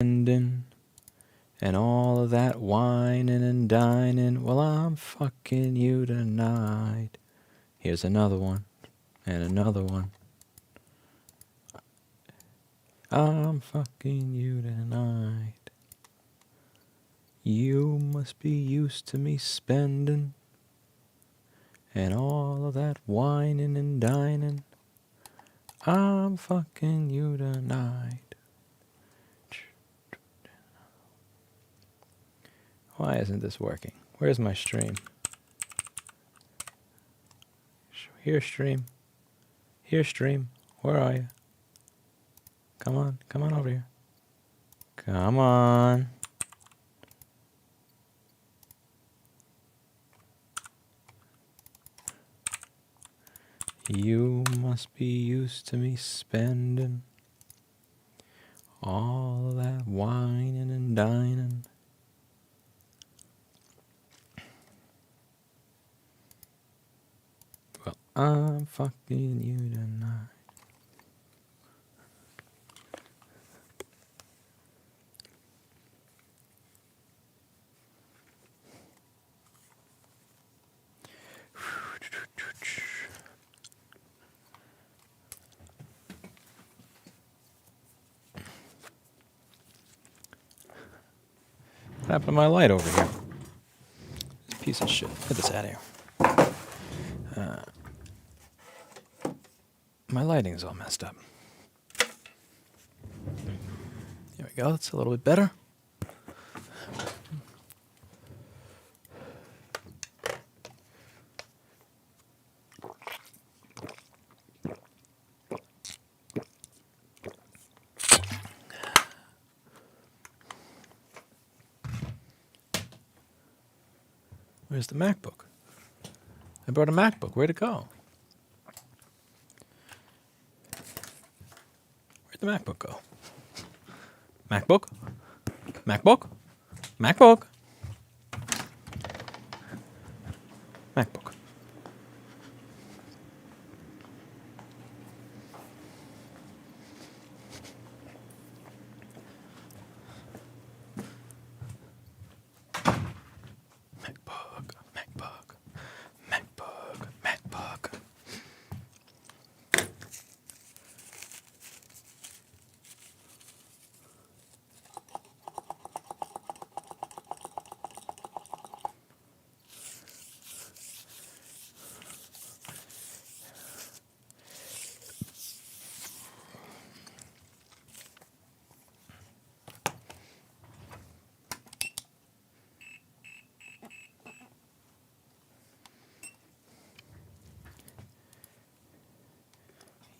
spending and all of that whining and dining. Well, I'm fucking you tonight. Here's another one and another one. I'm fucking you tonight. You must be used to me spending and all of that whining and dining. I'm fucking you tonight. Why isn't this working? Where's my stream? Here, stream. Here, stream. Where are you? Come on over here. Come on. You must be used to me spending all of that whining and dining. Well, I'm fucking you tonight. What happened to my light over here? This piece of shit. Get this out of here. My lighting's all messed up. There we go. That's a little bit better. Where's the MacBook? I brought a MacBook. Where'd it go? Where'd the MacBook go? MacBook? MacBook? MacBook? MacBook.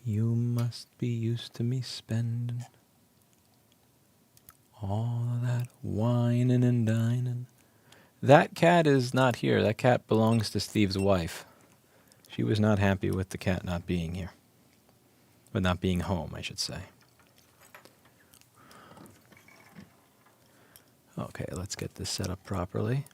You must be used to me spending all of that whining and dining. That cat is not here. That cat belongs to Steve's wife. She was not happy with the cat not being here. But not being home, I should say. Okay, let's get this set up properly.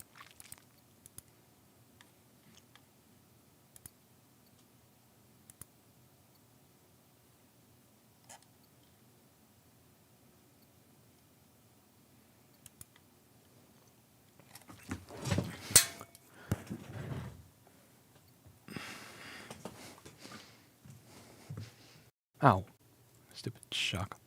Ow. Stupid shock.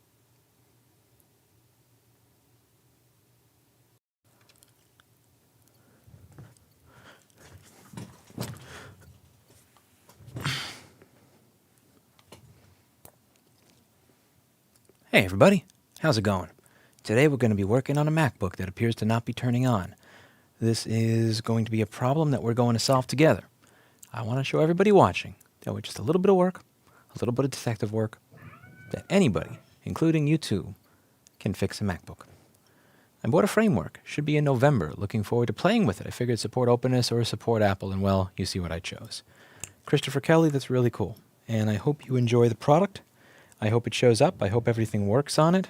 Hey everybody, how's it going? Today we're going to be working on a MacBook that appears to not be turning on. This is going to be a problem that we're going to solve together. I want to show everybody watching that with just a little bit of work, a little bit of detective work, that anybody, including you too, can fix a MacBook. I bought a framework. Should be in November. Looking forward to playing with it. I figured support openness or support Apple, and well, you see what I chose. Christopher Kelly, that's really cool. And I hope you enjoy the product. I hope it shows up. I hope everything works on it.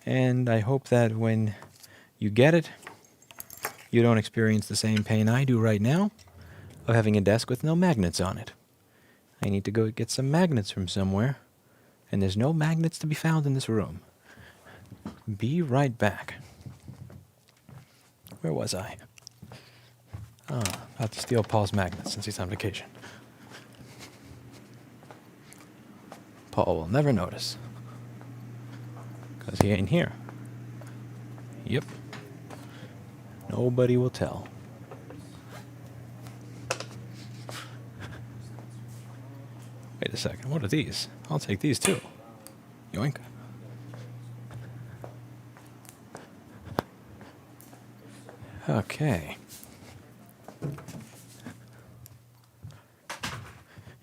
And I hope that when you get it, you don't experience the same pain I do right now of having a desk with no magnets on it. I need to go get some magnets from somewhere, and there's no magnets to be found in this room. Be right back. Where was I? About to steal Paul's magnet since he's on vacation. Paul will never notice. Because he ain't here. Yep. Nobody will tell. Wait a second, what are these? I'll take these too. Yoink. Okay.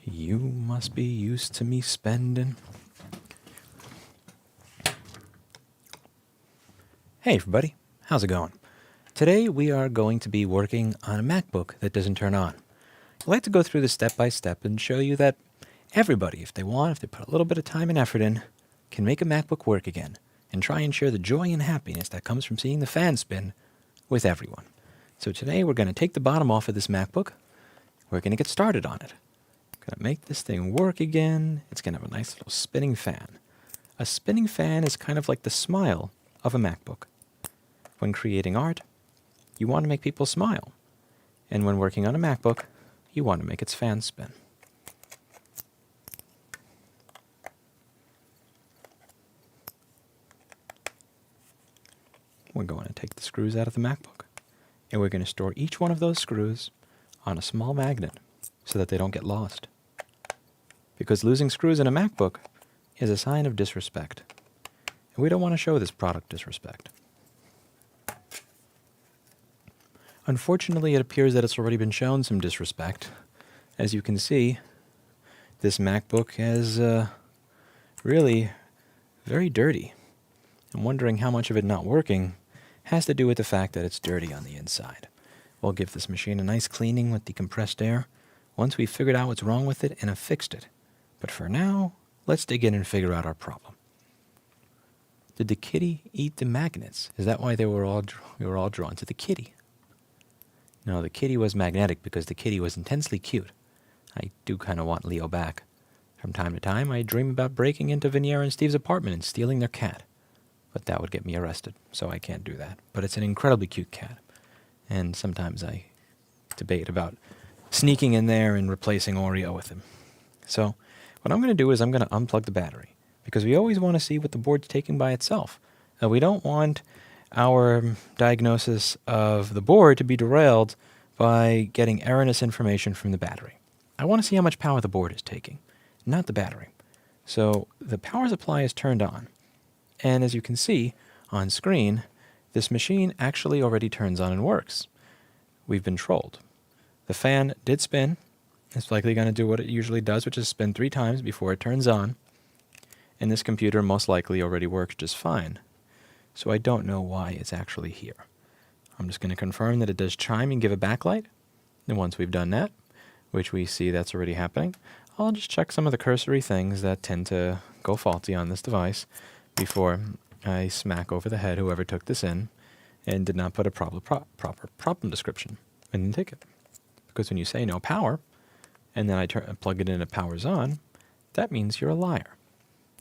You must be used to me spending. Hey everybody, how's it going? Today we are going to be working on a MacBook that doesn't turn on. I'd like to go through this step by step and show you that everybody, if they put a little bit of time and effort in, can make a MacBook work again and try and share the joy and happiness that comes from seeing the fan spin with everyone. So today we're going to take the bottom off of this MacBook. We're going to get started on it. Going to make this thing work again. It's going to have a nice little spinning fan. A spinning fan is kind of like the smile of a MacBook. When creating art, you want to make people smile. And when working on a MacBook, you want to make its fan spin. We're going to take the screws out of the MacBook, and we're going to store each one of those screws on a small magnet so that they don't get lost. Because losing screws in a MacBook is a sign of disrespect. And we don't want to show this product disrespect. Unfortunately, it appears that it's already been shown some disrespect. As you can see, this MacBook is really very dirty. I'm wondering how much of it not working has to do with the fact that it's dirty on the inside. We'll give this machine a nice cleaning with the compressed air once we've figured out what's wrong with it and have fixed it. But for now, let's dig in and figure out our problem. Did the kitty eat the magnets? Is that why we were all drawn to the kitty? No, the kitty was magnetic because the kitty was intensely cute. I do kind of want Leo back. From time to time, I dream about breaking into Veneer and Steve's apartment and stealing their cat. But that would get me arrested, so I can't do that. But it's an incredibly cute cat. And sometimes I debate about sneaking in there and replacing Oreo with him. So what I'm going to do is I'm going to unplug the battery, because we always want to see what the board's taking by itself. We don't want our diagnosis of the board to be derailed by getting erroneous information from the battery. I want to see how much power the board is taking, not the battery. So the power supply is turned on. And as you can see on screen, this machine actually already turns on and works. We've been trolled. The fan did spin. It's likely going to do what it usually does, which is spin 3 times before it turns on. And this computer most likely already works just fine. So I don't know why it's actually here. I'm just going to confirm that it does chime and give a backlight. And once we've done that, which we see that's already happening, I'll just check some of the cursory things that tend to go faulty on this device before I smack over the head whoever took this in and did not put a proper problem description in the ticket. Because when you say no power, and then I plug it in and it powers on, that means you're a liar.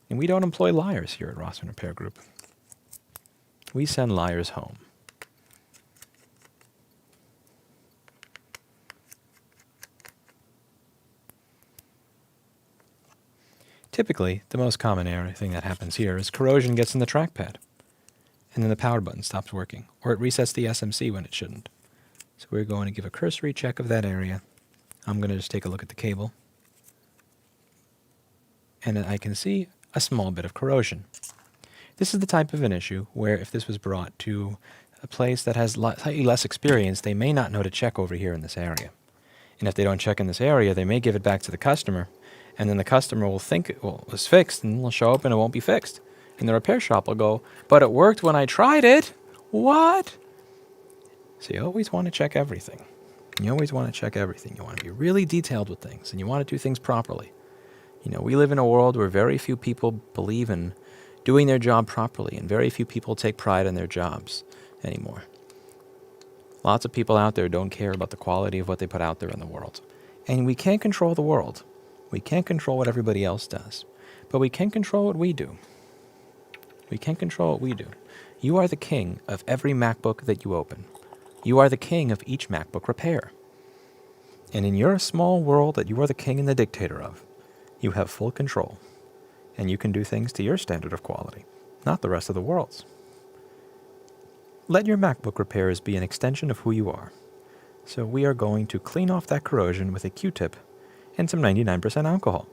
And we don't employ liars here at Rossmann Repair Group. We send liars home. Typically, the most common error thing that happens here is corrosion gets in the trackpad, and then the power button stops working, or it resets the SMC when it shouldn't. So we're going to give a cursory check of that area. I'm going to just take a look at the cable, and I can see a small bit of corrosion. This is the type of an issue where if this was brought to a place that has slightly less experience, they may not know to check over here in this area. And if they don't check in this area, they may give it back to the customer, and then the customer will think it was fixed, and it'll show up and it won't be fixed. And the repair shop will go, but it worked when I tried it. What? So you always want to check everything. You always want to check everything. You want to be really detailed with things, and you want to do things properly. You know, we live in a world where very few people believe in doing their job properly, and very few people take pride in their jobs anymore. Lots of people out there don't care about the quality of what they put out there in the world. And we can't control the world. We can't control what everybody else does. But we can control what we do. We can't control what we do. You are the king of every MacBook that you open. You are the king of each MacBook repair. And in your small world that you are the king and the dictator of, you have full control. And you can do things to your standard of quality, not the rest of the world's. Let your MacBook repairs be an extension of who you are. So we are going to clean off that corrosion with a Q-tip and some 99% alcohol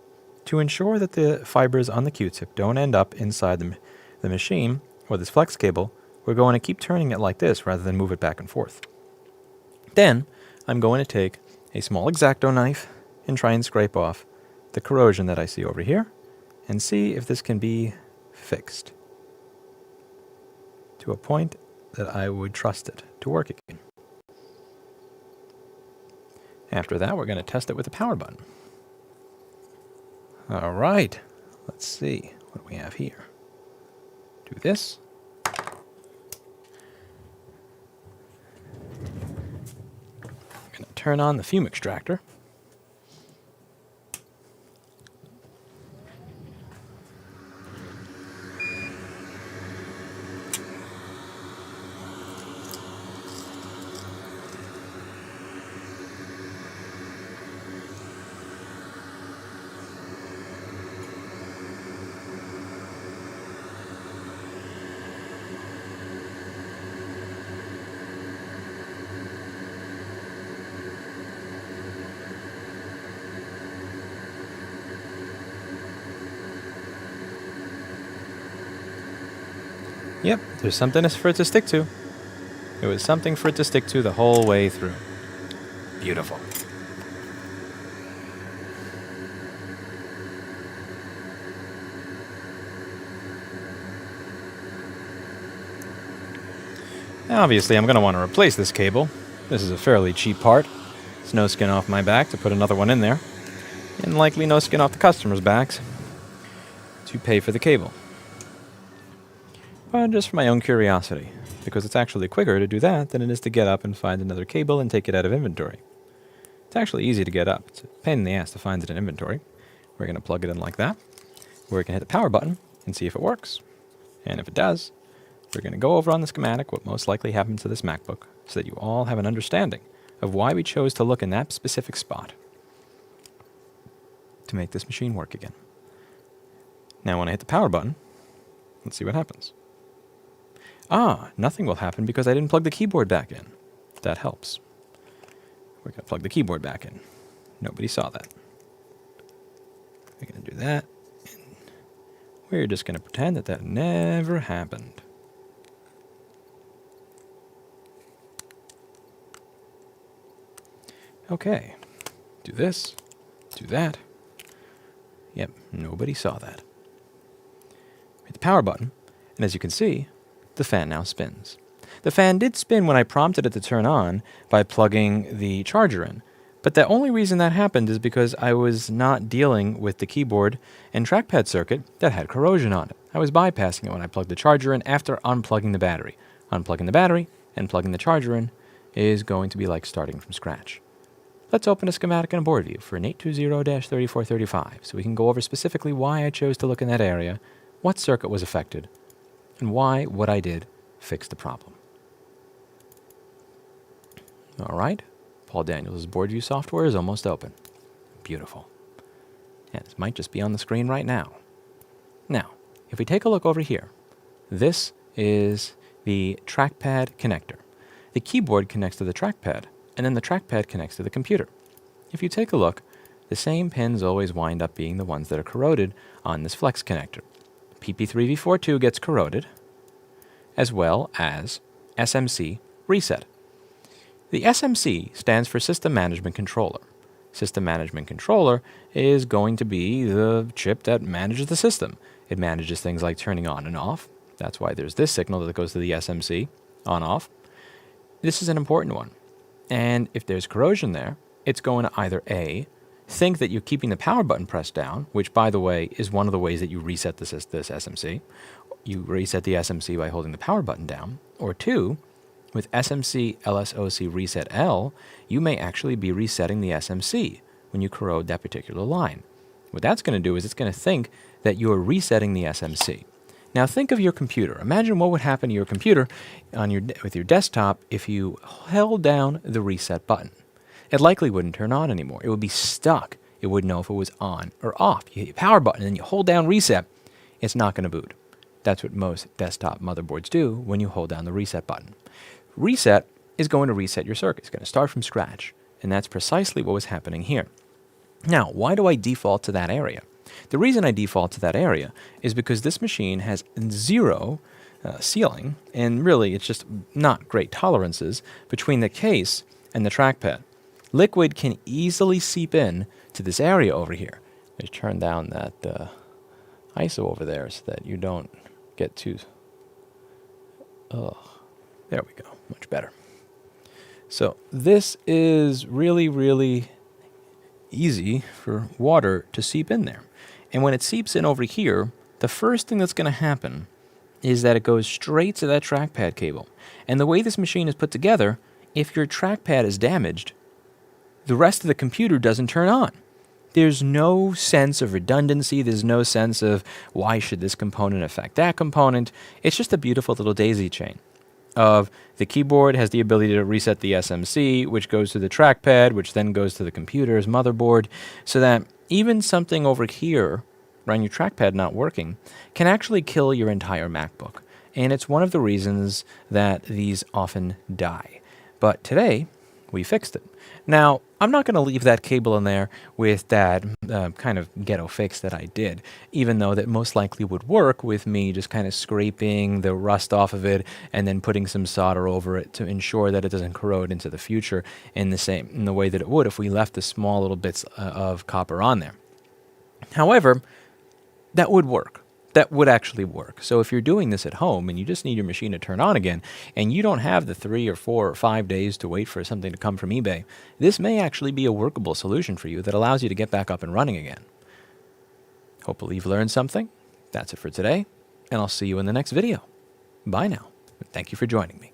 to ensure that the fibers on the Q-tip don't end up inside the machine or this flex cable. We're going to keep turning it like this rather than move it back and forth. Then I'm going to take a small X-Acto knife and try and scrape off the corrosion that I see over here and see if this can be fixed to a point that I would trust it to work again. After that, we're going to test it with the power button. All right, let's see what we have here. Do this. I'm going to turn on the fume extractor. Yep, there's something for it to stick to. It was something for it to stick to the whole way through. Beautiful. Now, obviously, I'm going to want to replace this cable. This is a fairly cheap part. It's no skin off my back to put another one in there, and likely no skin off the customer's backs to pay for the cable. But just for my own curiosity, because it's actually quicker to do that than it is to get up and find another cable and take it out of inventory. It's actually easy to get up. It's a pain in the ass to find it in inventory. We're going to plug it in like that. We're going to hit the power button and see if it works. And if it does, we're going to go over on the schematic what most likely happened to this MacBook so that you all have an understanding of why we chose to look in that specific spot to make this machine work again. Now when I hit the power button, let's see what happens. Nothing will happen because I didn't plug the keyboard back in. That helps. We're going to plug the keyboard back in. Nobody saw that. We're going to do that. And we're just going to pretend that that never happened. Okay. Do this. Do that. Yep, nobody saw that. Hit the power button, and as you can see, the fan now spins. The fan did spin when I prompted it to turn on by plugging the charger in, but the only reason that happened is because I was not dealing with the keyboard and trackpad circuit that had corrosion on it. I was bypassing it when I plugged the charger in after unplugging the battery. Unplugging the battery and plugging the charger in is going to be like starting from scratch. Let's open a schematic and a board view for an 820-3435 so we can go over specifically why I chose to look in that area, what circuit was affected, and why what I did fixed the problem. All right, Paul Daniels' board view software is almost open. Beautiful. And this might just be on the screen right now. Now, if we take a look over here, this is the trackpad connector. The keyboard connects to the trackpad, and then the trackpad connects to the computer. If you take a look, the same pins always wind up being the ones that are corroded on this flex connector. PP3V42 gets corroded, as well as SMC reset. The SMC stands for System Management Controller. System Management Controller is going to be the chip that manages the system. It manages things like turning on and off. That's why there's this signal that goes to the SMC, on-off. This is an important one. And if there's corrosion there, it's going to either A, think that you're keeping the power button pressed down, which, by the way, is one of the ways that you reset this SMC. You reset the SMC by holding the power button down. Or two, with SMC LSOC reset L, you may actually be resetting the SMC when you corrode that particular line. What that's going to do is it's going to think that you're resetting the SMC. Now think of your computer. Imagine what would happen to your computer with your desktop if you held down the reset button. It likely wouldn't turn on anymore. It would be stuck. It wouldn't know if it was on or off. You hit your power button and you hold down reset, it's not going to boot. That's what most desktop motherboards do when you hold down the reset button. Reset is going to reset your circuit. It's going to start from scratch. And that's precisely what was happening here. Now, why do I default to that area? The reason I default to that area is because this machine has zero sealing, and really it's just not great tolerances between the case and the trackpad. Liquid can easily seep in to this area over here. Just turn down that ISO over there so that you don't get too... Ugh. There we go. Much better. So this is really, really easy for water to seep in there. And when it seeps in over here, the first thing that's going to happen is that it goes straight to that trackpad cable. And the way this machine is put together, if your trackpad is damaged, the rest of the computer doesn't turn on. There's no sense of redundancy. There's no sense of why should this component affect that component. It's just a beautiful little daisy chain of the keyboard has the ability to reset the SMC, which goes to the trackpad, which then goes to the computer's motherboard, so that even something over here, around your trackpad not working, can actually kill your entire MacBook. And it's one of the reasons that these often die. But today, we fixed it. Now, I'm not going to leave that cable in there with that kind of ghetto fix that I did, even though that most likely would work with me just kind of scraping the rust off of it and then putting some solder over it to ensure that it doesn't corrode into the future in the way that it would if we left the small little bits of copper on there. However, that would work. That would actually work. So if you're doing this at home and you just need your machine to turn on again and you don't have the 3 or 4 or 5 days to wait for something to come from eBay, this may actually be a workable solution for you that allows you to get back up and running again. Hopefully you've learned something. That's it for today, and I'll see you in the next video. Bye now. Thank you for joining me.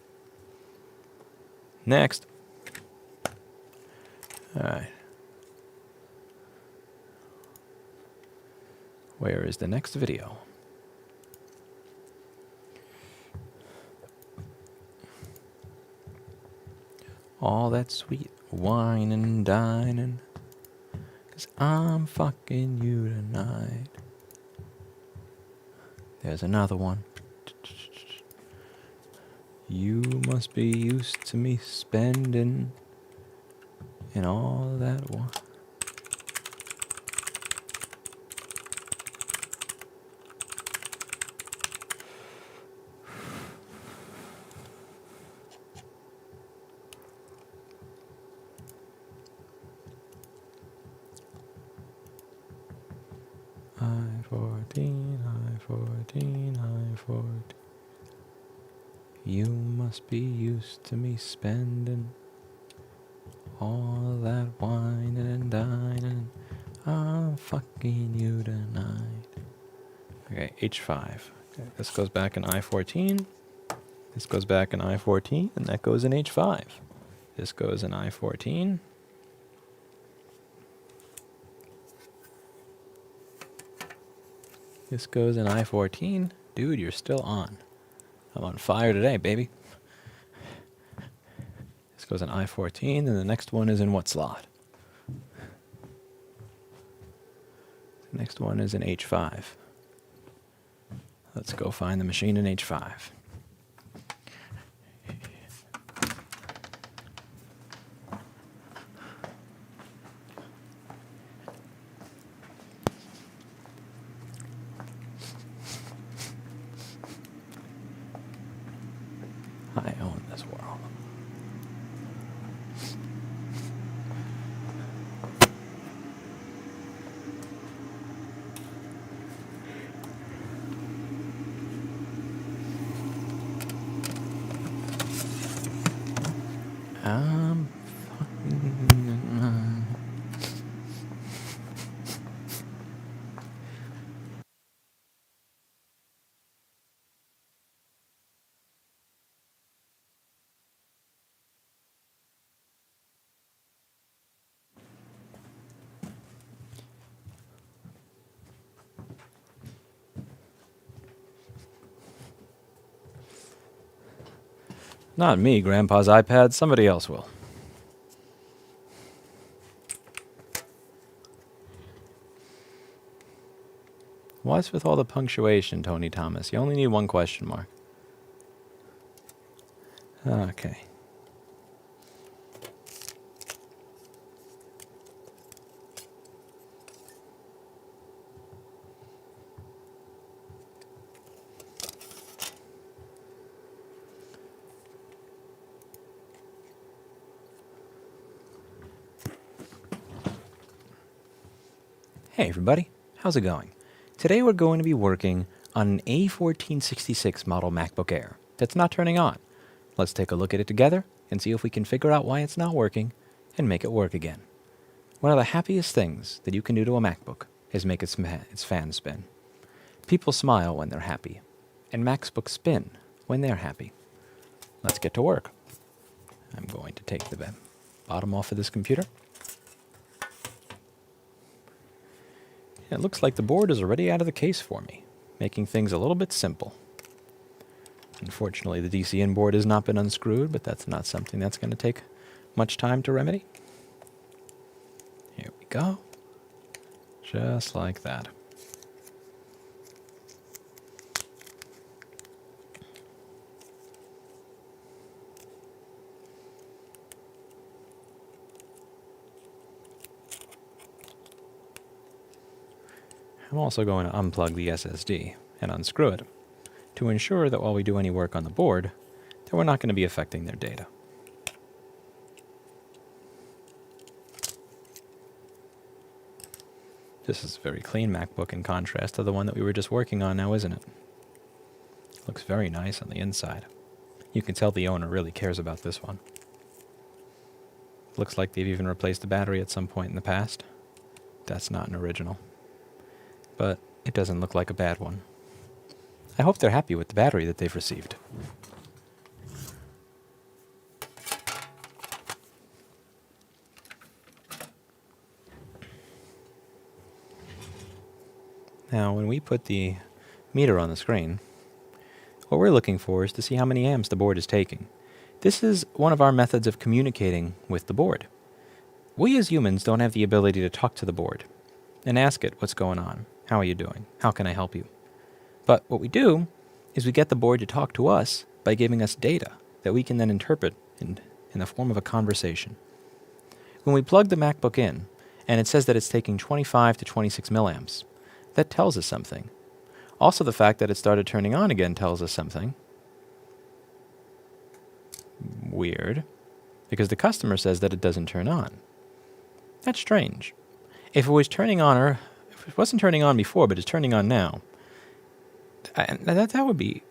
Next. All right. Where is the next video? All that sweet wine and dining, 'cause I'm fucking you tonight. There's another one. You must be used to me spending and all that wine. I-14, I-14, I-14. You must be used to me spending all that wine and dining. I'm fucking you tonight. Okay, H5. Okay, this goes back in I-14. This goes back in I-14, and that goes in H5. This goes in I-14. This goes in I-14. Dude, you're still on. I'm on fire today, baby. This goes in I-14, and the next one is in what slot? The next one is in H5. Let's go find the machine in H5. I own this world. I'm fucking... Not me, Grandpa's iPad. Somebody else will. What's with all the punctuation, Tony Thomas? You only need one question mark. Okay. Hey everybody, how's it going? Today we're going to be working on an A1466 model MacBook Air that's not turning on. Let's take a look at it together and see if we can figure out why it's not working and make it work again. One of the happiest things that you can do to a MacBook is make its fan spin. People smile when they're happy, and MacBooks spin when they're happy. Let's get to work. I'm going to take the bottom off of this computer. It looks like the board is already out of the case for me, making things a little bit simple. Unfortunately, the DCN board has not been unscrewed, but that's not something that's going to take much time to remedy. Here we go. Just like that. I'm also going to unplug the SSD and unscrew it to ensure that while we do any work on the board, that we're not going to be affecting their data. This is a very clean MacBook in contrast to the one that we were just working on now, isn't it? Looks very nice on the inside. You can tell the owner really cares about this one. Looks like they've even replaced the battery at some point in the past. That's not an original. But it doesn't look like a bad one. I hope they're happy with the battery that they've received. Now, when we put the meter on the screen, what we're looking for is to see how many amps the board is taking. This is one of our methods of communicating with the board. We as humans don't have the ability to talk to the board and ask it what's going on. How are you doing? How can I help you? But what we do is we get the board to talk to us by giving us data that we can then interpret in the form of a conversation. When we plug the MacBook in, and it says that it's taking 25 to 26 milliamps, that tells us something. Also, the fact that it started turning on again tells us something. Weird, because the customer says that it doesn't turn on. That's strange. If it was turning on, or if it wasn't turning on before, but it's turning on now, that would be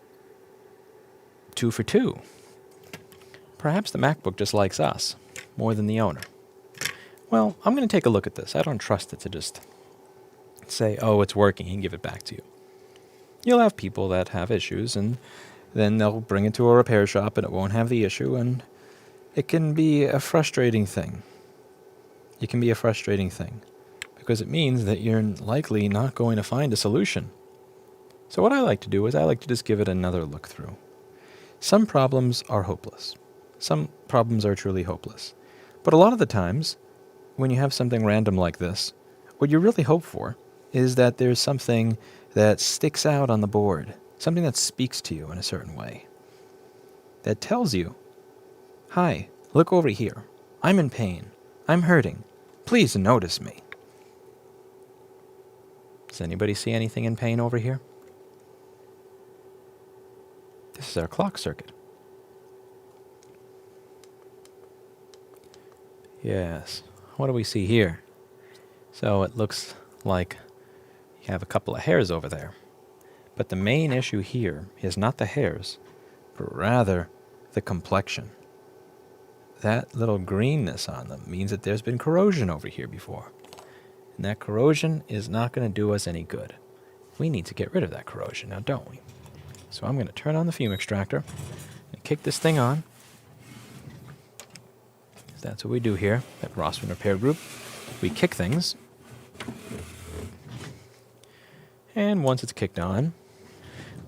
2 for 2. Perhaps the MacBook just likes us more than the owner. Well, I'm going to take a look at this. I don't trust it to just say, oh, it's working, and give it back to you. You'll have people that have issues, and then they'll bring it to a repair shop, and it won't have the issue, and it can be a frustrating thing. It can be a frustrating thing, because it means that you're likely not going to find a solution. So what I like to do is I like to just give it another look through. Some problems are hopeless. Some problems are truly hopeless. But a lot of the times, when you have something random like this, what you really hope for is that there's something that sticks out on the board, something that speaks to you in a certain way, that tells you, hi, look over here. I'm in pain. I'm hurting. Please notice me. Does anybody see anything in pain over here? This is our clock circuit. Yes. What do we see here? So it looks like you have a couple of hairs over there. But the main issue here is not the hairs, but rather the complexion. That little greenness on them means that there's been corrosion over here before. And that corrosion is not going to do us any good. We need to get rid of that corrosion now, don't we? So I'm going to turn on the fume extractor and kick this thing on. That's what we do here at Rossmann Repair Group. We kick things. And once it's kicked on,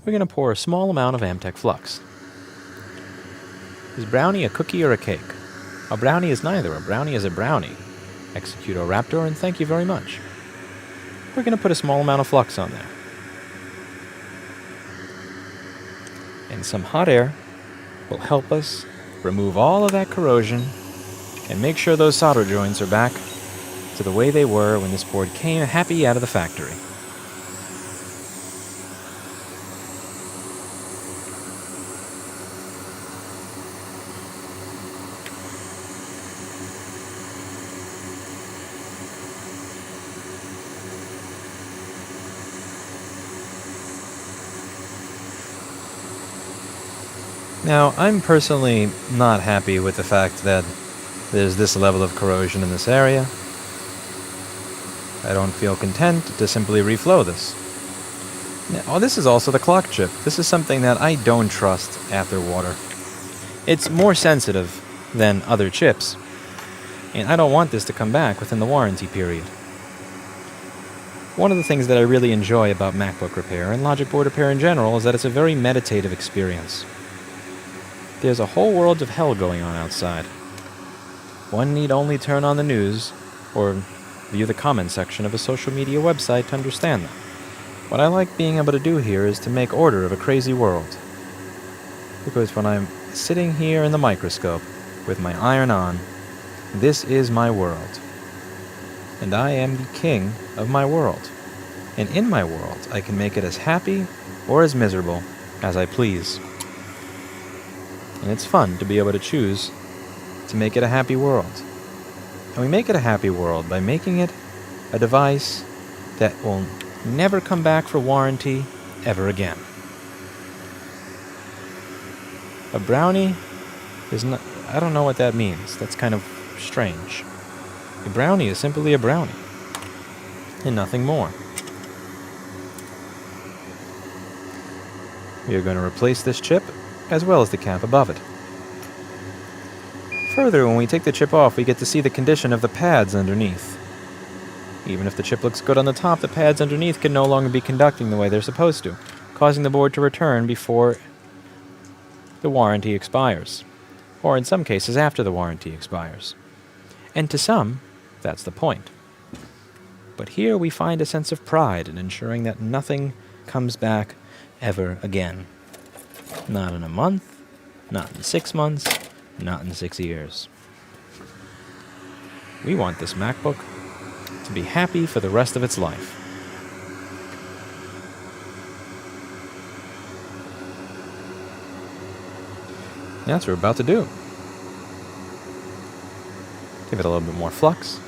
we're going to pour a small amount of Amtech Flux. Is brownie a cookie or a cake? A brownie is neither. A brownie is a brownie. Executoraptor, and thank you very much. We're going to put a small amount of flux on there. And some hot air will help us remove all of that corrosion and make sure those solder joints are back to the way they were when this board came happy out of the factory. Now, I'm personally not happy with the fact that there's this level of corrosion in this area. I don't feel content to simply reflow this. Now, this is also the clock chip. This is something that I don't trust after water. It's more sensitive than other chips, and I don't want this to come back within the warranty period. One of the things that I really enjoy about MacBook repair and logic board repair in general is that it's a very meditative experience. There's a whole world of hell going on outside. One need only turn on the news or view the comment section of a social media website to understand that. What I like being able to do here is to make order of a crazy world. Because when I'm sitting here in the microscope with my iron on, this is my world. And I am the king of my world. And in my world, I can make it as happy or as miserable as I please. And it's fun to be able to choose to make it a happy world. And we make it a happy world by making it a device that will never come back for warranty ever again. A brownie is not... I don't know what that means. That's kind of strange. A brownie is simply a brownie. And nothing more. We are going to replace this chip as well as the cap above it. Further, when we take the chip off, we get to see the condition of the pads underneath. Even if the chip looks good on the top, the pads underneath can no longer be conducting the way they're supposed to, causing the board to return before the warranty expires, or in some cases after the warranty expires. And to some, that's the point. But here we find a sense of pride in ensuring that nothing comes back ever again. Not in a month, not in 6 months, not in 6 years. We want this MacBook to be happy for the rest of its life. That's what we're about to do. Give it a little bit more flux.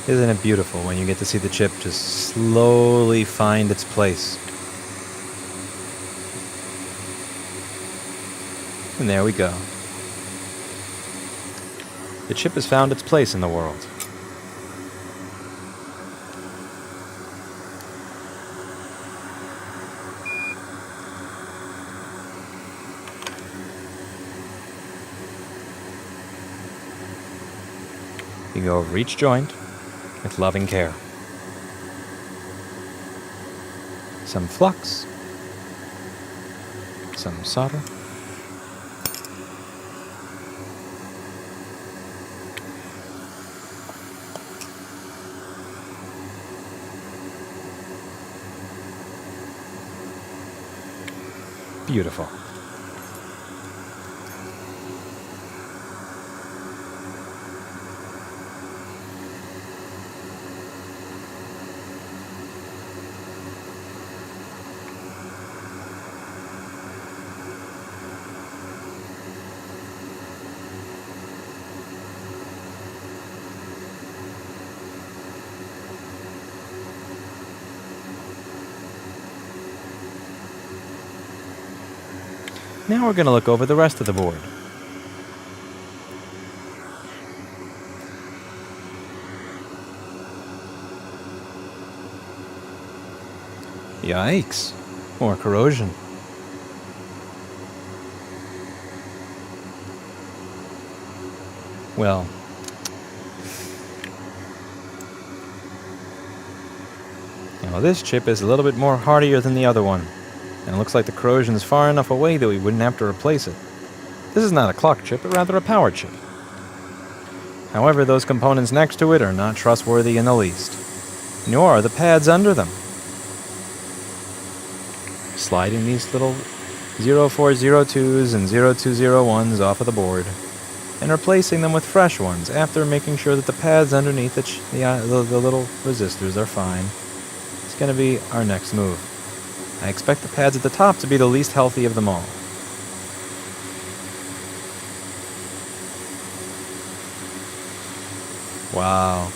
Isn't it beautiful when you get to see the chip just slowly find its place? And there we go. The chip has found its place in the world. You go over each joint with loving care. Some flux, some solder, beautiful. Now we're going to look over the rest of the board. Yikes. More corrosion. Well, now this chip is a little bit more hardier than the other one, and it looks like the corrosion is far enough away that we wouldn't have to replace it. This is not a clock chip, but rather a power chip. However, those components next to it are not trustworthy in the least, nor are the pads under them. Sliding these little 0402s and 0201s off of the board, and replacing them with fresh ones after making sure that the pads underneath the little resistors are fine. It's going to be our next move. I expect the pads at the top to be the least healthy of them all. Wow.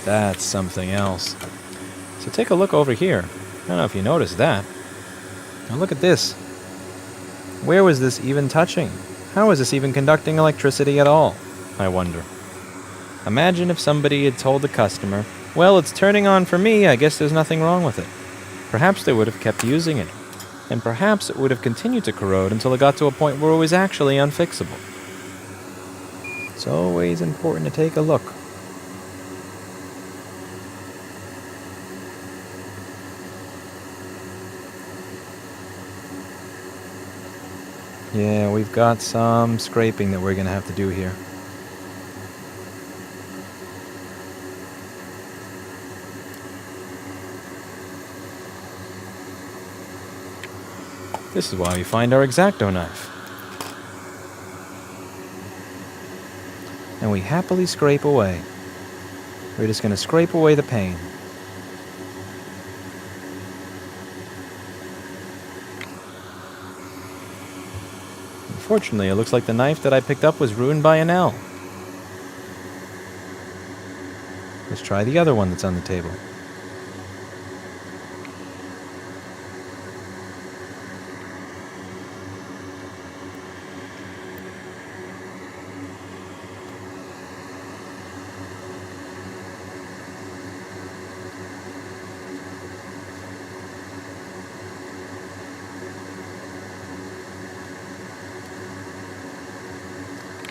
That's something else. So take a look over here. I don't know if you noticed that. Now look at this. Where was this even touching? How is this even conducting electricity at all? I wonder. Imagine if somebody had told the customer, well, it's turning on for me, I guess there's nothing wrong with it. Perhaps they would have kept using it. And perhaps it would have continued to corrode until it got to a point where it was actually unfixable. It's always important to take a look. Yeah, we've got some scraping that we're going to have to do here. This is why we find our X-Acto knife. And we happily scrape away. We're just going to scrape away the pain. Unfortunately, it looks like the knife that I picked up was ruined by an L. Let's try the other one that's on the table.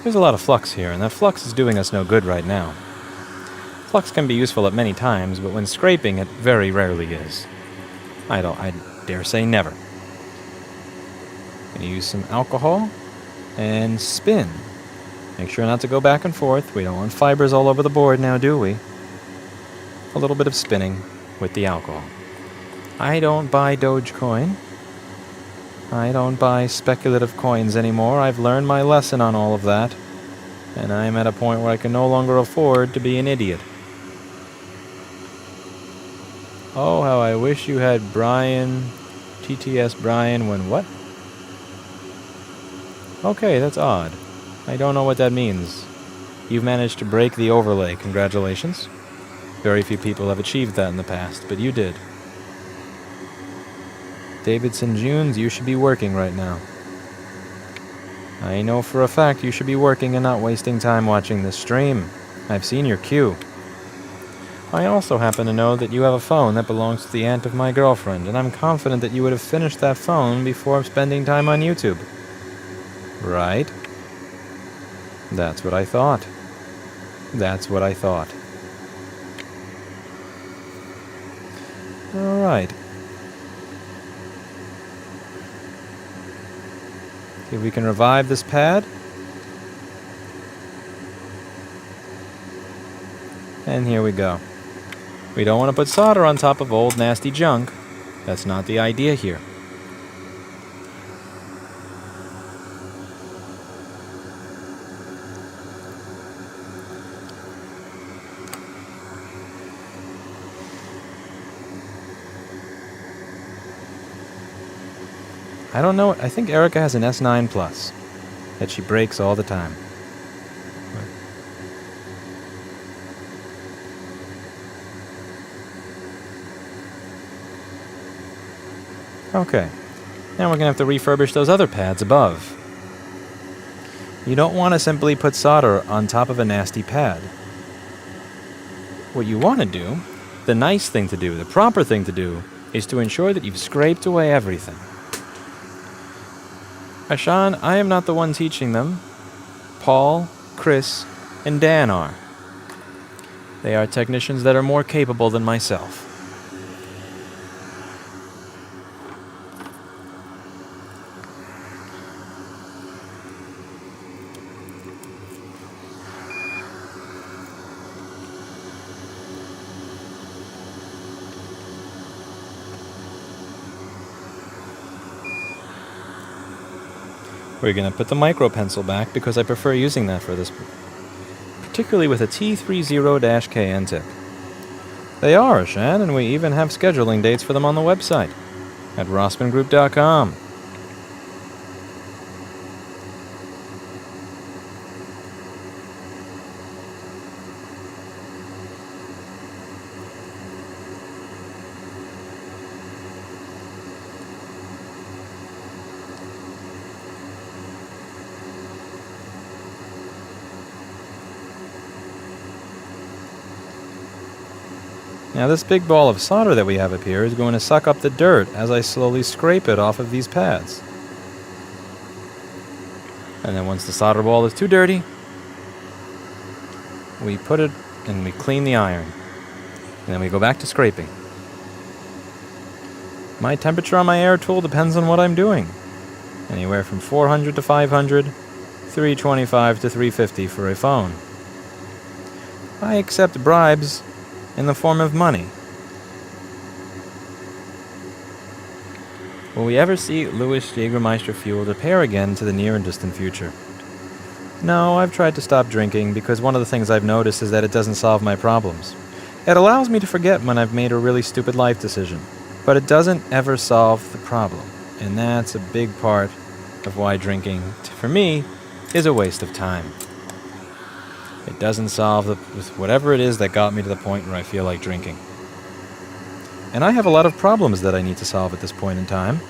There's a lot of flux here, and that flux is doing us no good right now. Flux can be useful at many times, but when scraping, it very rarely is. I dare say never. Gonna use some alcohol and spin. Make sure not to go back and forth. We don't want fibers all over the board now, do we? A little bit of spinning with the alcohol. I don't buy Dogecoin. I don't buy speculative coins anymore. I've learned my lesson on all of that, and I'm at a point where I can no longer afford to be an idiot. Oh, how I wish you had Brian, TTS Brian, when what? Okay, that's odd. I don't know what that means. You've managed to break the overlay. Congratulations. Very few people have achieved that in the past, but you did. Davidson Junes, you should be working right now. I know for a fact you should be working and not wasting time watching this stream. I've seen your queue. I also happen to know that you have a phone that belongs to the aunt of my girlfriend, and I'm confident that you would have finished that phone before spending time on YouTube. Right? That's what I thought. That's what I thought. All right. See if we can revive this pad. And here we go. We don't want to put solder on top of old nasty junk. That's not the idea here. I don't know. I think Erica has an S9 Plus that she breaks all the time. Okay. Now we're going to have to refurbish those other pads above. You don't want to simply put solder on top of a nasty pad. What you want to do, the nice thing to do, the proper thing to do, is to ensure that you've scraped away everything. Ashan, I am not the one teaching them. Paul, Chris, and Dan are. They are technicians that are more capable than myself. We're going to put the micro pencil back because I prefer using that for this, particularly with a T30-KN tip. They are, Ashan, and we even have scheduling dates for them on the website at rossmanngroup.com. Now this big ball of solder that we have up here is going to suck up the dirt as I slowly scrape it off of these pads. And then once the solder ball is too dirty, we put it and we clean the iron. And then we go back to scraping. My temperature on my air tool depends on what I'm doing. Anywhere from 400 to 500, 325 to 350 for a phone. I accept bribes in the form of money. Will we ever see Louis Jägermeister fueled repair again to the near and distant future? No, I've tried to stop drinking because one of the things I've noticed is that it doesn't solve my problems. It allows me to forget when I've made a really stupid life decision, but it doesn't ever solve the problem, and that's a big part of why drinking, for me, is a waste of time. It doesn't solve whatever it is that got me to the point where I feel like drinking. And I have a lot of problems that I need to solve at this point in time,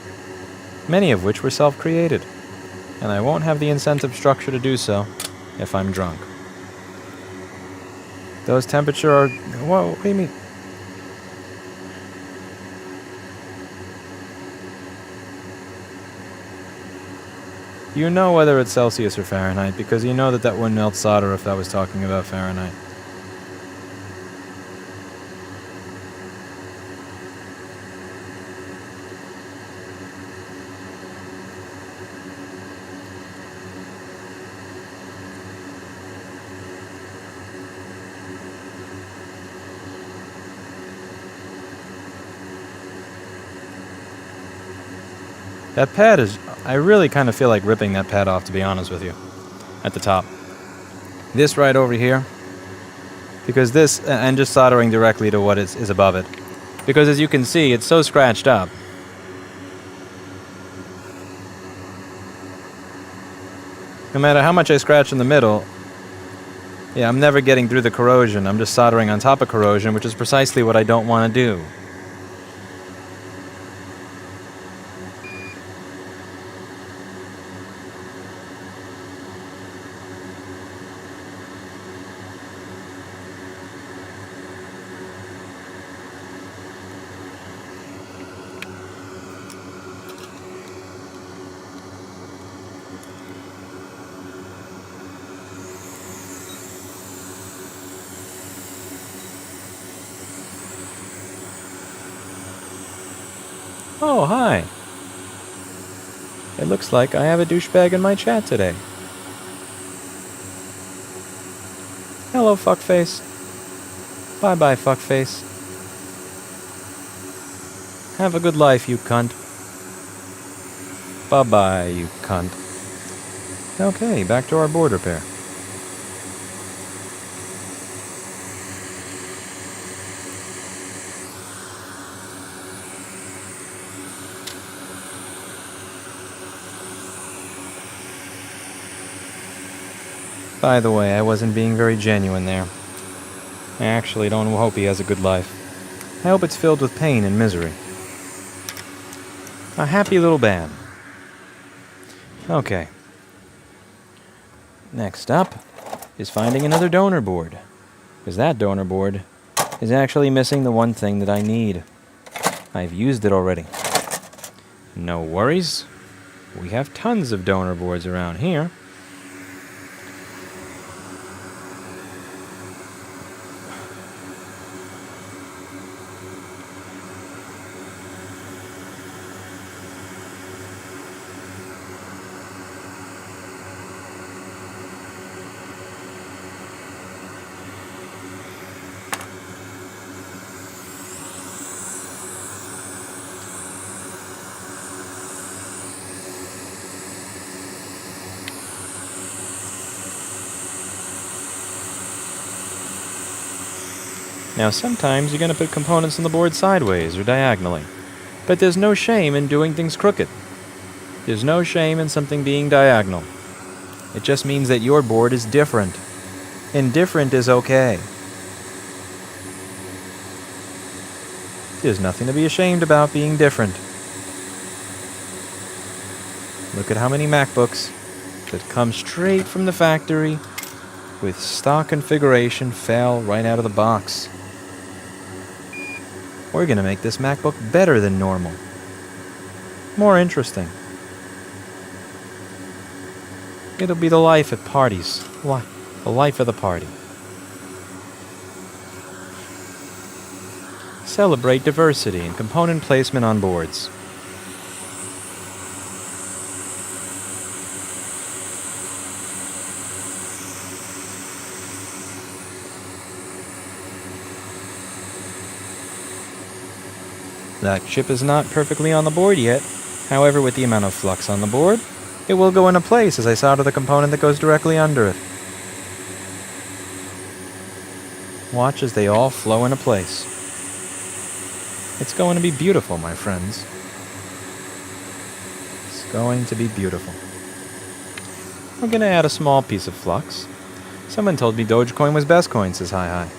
many of which were self-created, and I won't have the incentive structure to do so if I'm drunk. Those temperature are... What do you mean? You know whether it's Celsius or Fahrenheit, because you know that that wouldn't melt solder if that was talking about Fahrenheit. That pad is... I really kind of feel like ripping that pad off, to be honest with you, at the top. This right over here, because this, and just soldering directly to what is above it. Because as you can see, it's so scratched up. No matter how much I scratch in the middle, yeah, I'm never getting through the corrosion. I'm just soldering on top of corrosion, which is precisely what I don't want to do. Oh, hi. It looks like I have a douchebag in my chat today. Hello, fuckface. Bye-bye, fuckface. Have a good life, you cunt. Bye-bye, you cunt. Okay, back to our board repair. By the way, I wasn't being very genuine there. I actually don't hope he has a good life. I hope it's filled with pain and misery. A happy little band. Okay. Next up is finding another donor board. Because that donor board is actually missing the one thing that I need. I've used it already. No worries. We have tons of donor boards around here. Now sometimes you're going to put components on the board sideways or diagonally, but there's no shame in doing things crooked. There's no shame in something being diagonal. It just means that your board is different, and different is okay. There's nothing to be ashamed about being different. Look at how many MacBooks that come straight from the factory with stock configuration fail right out of the box. We're going to make this MacBook better than normal. More interesting. It'll be the life at parties. The life of the party. Celebrate diversity and component placement on boards. That chip is not perfectly on the board yet. However, with the amount of flux on the board, it will go into place as I solder the component that goes directly under it. Watch as they all flow into place. It's going to be beautiful, my friends. It's going to be beautiful. We're going to add a small piece of flux. Someone told me Dogecoin was best coin, says hi.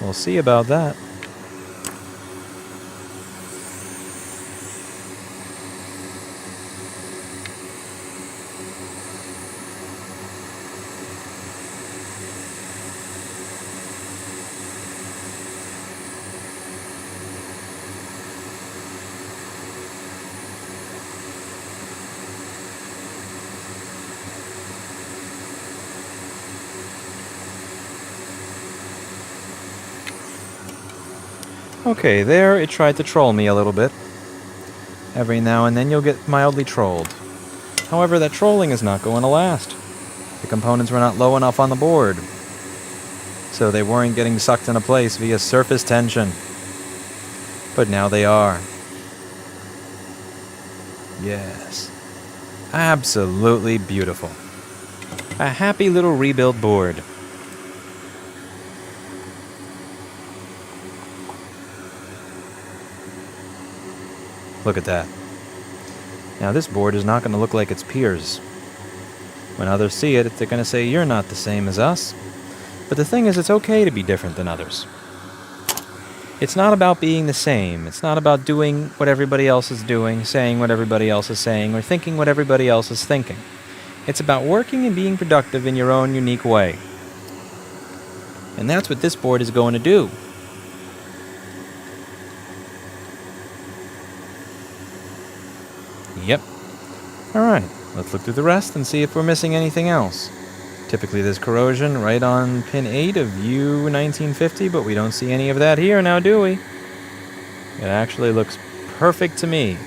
We'll see about that. Okay, there it tried to troll me a little bit. Every now and then you'll get mildly trolled. However, that trolling is not going to last. The components were not low enough on the board, so they weren't getting sucked into place via surface tension. But now they are. Yes. Absolutely beautiful. A happy little rebuilt board. Look at that. Now this board is not going to look like its peers. When others see it, they're going to say, you're not the same as us. But the thing is, it's okay to be different than others. It's not about being the same. It's not about doing what everybody else is doing, saying what everybody else is saying, or thinking what everybody else is thinking. It's about working and being productive in your own unique way. And that's what this board is going to do. Yep. Alright, let's look through the rest and see if we're missing anything else. Typically there's corrosion right on pin 8 of U1950, but we don't see any of that here now, do we? It actually looks perfect to me.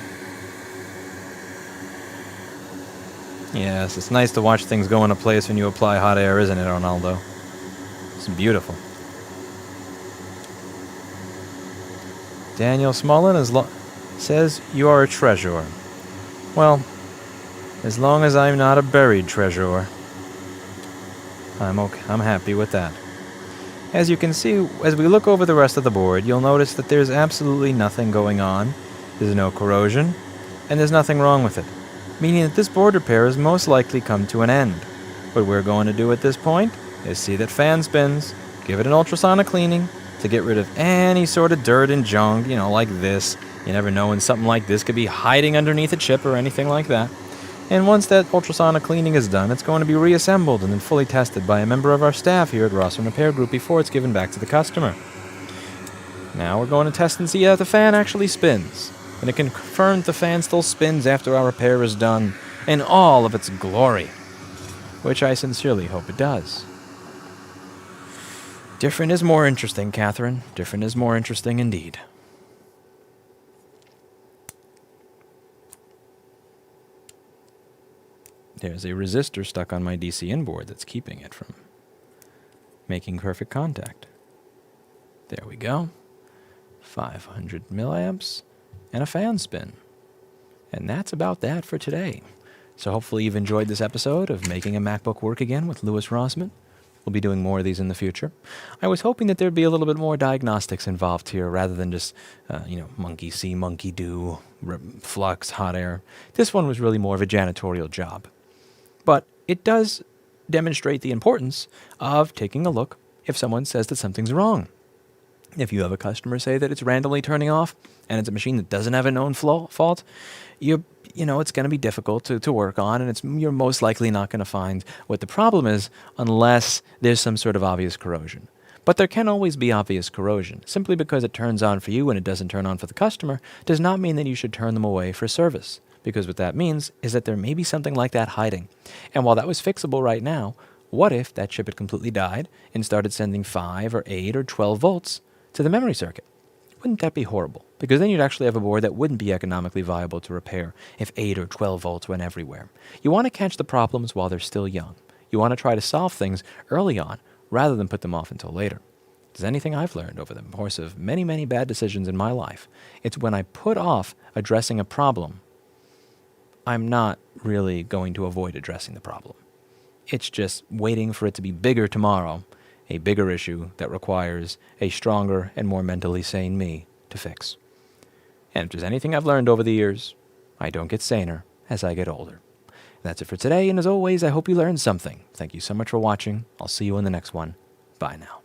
Yes, it's nice to watch things go into place when you apply hot air, isn't it, Ronaldo? It's beautiful. Daniel Smolin says, you are a treasurer. Well, as long as I'm not a buried treasurer, I'm happy with that. As you can see, as we look over the rest of the board, you'll notice that there's absolutely nothing going on. There's no corrosion, and there's nothing wrong with it, meaning that this board repair has most likely come to an end. What we're going to do at this point is see that fan spins, give it an ultrasonic cleaning to get rid of any sort of dirt and junk, like this, You never know when something like this could be hiding underneath a chip or anything like that. And once that ultrasonic cleaning is done, it's going to be reassembled and then fully tested by a member of our staff here at Rossmann Repair Group before it's given back to the customer. Now we're going to test and see if the fan actually spins. And it can confirm the fan still spins after our repair is done in all of its glory, which I sincerely hope it does. Different is more interesting, Catherine. Different is more interesting indeed. There's a resistor stuck on my DC-in board that's keeping it from making perfect contact. There we go. 500 milliamps and a fan spin. And that's about that for today. So hopefully you've enjoyed this episode of Making a MacBook Work Again with Louis Rossmann. We'll be doing more of these in the future. I was hoping that there'd be a little bit more diagnostics involved here rather than just, monkey see, monkey do, flux, hot air. This one was really more of a janitorial job. But it does demonstrate the importance of taking a look if someone says that something's wrong. If you have a customer say that it's randomly turning off and it's a machine that doesn't have a known fault, it's going to be difficult to work on, and you're most likely not going to find what the problem is unless there's some sort of obvious corrosion. But there can always be obvious corrosion. Simply because it turns on for you and it doesn't turn on for the customer does not mean that you should turn them away for service. Because what that means is that there may be something like that hiding. And while that was fixable right now, what if that chip had completely died and started sending 5 or 8 or 12 volts to the memory circuit? Wouldn't that be horrible? Because then you'd actually have a board that wouldn't be economically viable to repair if 8 or 12 volts went everywhere. You want to catch the problems while they're still young. You want to try to solve things early on rather than put them off until later. If there's anything I've learned over the course of many, many bad decisions in my life, it's when I put off addressing a problem, I'm not really going to avoid addressing the problem. It's just waiting for it to be bigger tomorrow, a bigger issue that requires a stronger and more mentally sane me to fix. And if there's anything I've learned over the years, I don't get saner as I get older. And that's it for today, and as always, I hope you learned something. Thank you so much for watching. I'll see you in the next one. Bye now.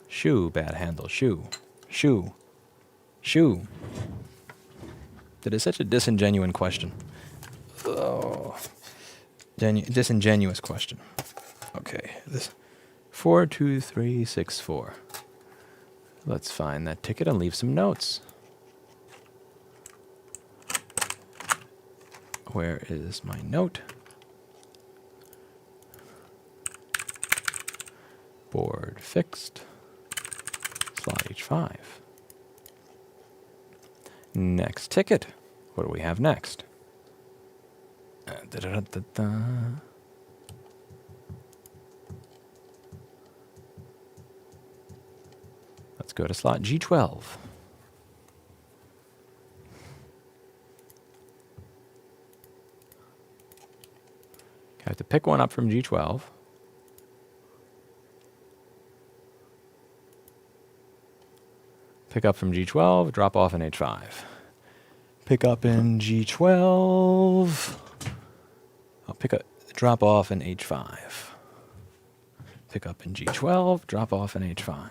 Shoe, bad handle, shoe, shoe, shoe. That is such a disingenuous question. Oh, disingenuous question. Okay, this 42364. Let's find that ticket and leave some notes. Where is my note? Board fixed. Slot H5. Next ticket. What do we have next? Let's go to slot G12. I have to pick one up from G12. Pick up from G12, drop off in H5. Pick up in G12. I'll drop off in H5. Pick up in G12, drop off in H5.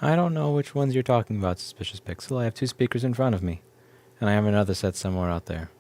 I don't know which ones you're talking about, Suspicious Pixel. I have 2 speakers in front of me, and I have another set somewhere out there.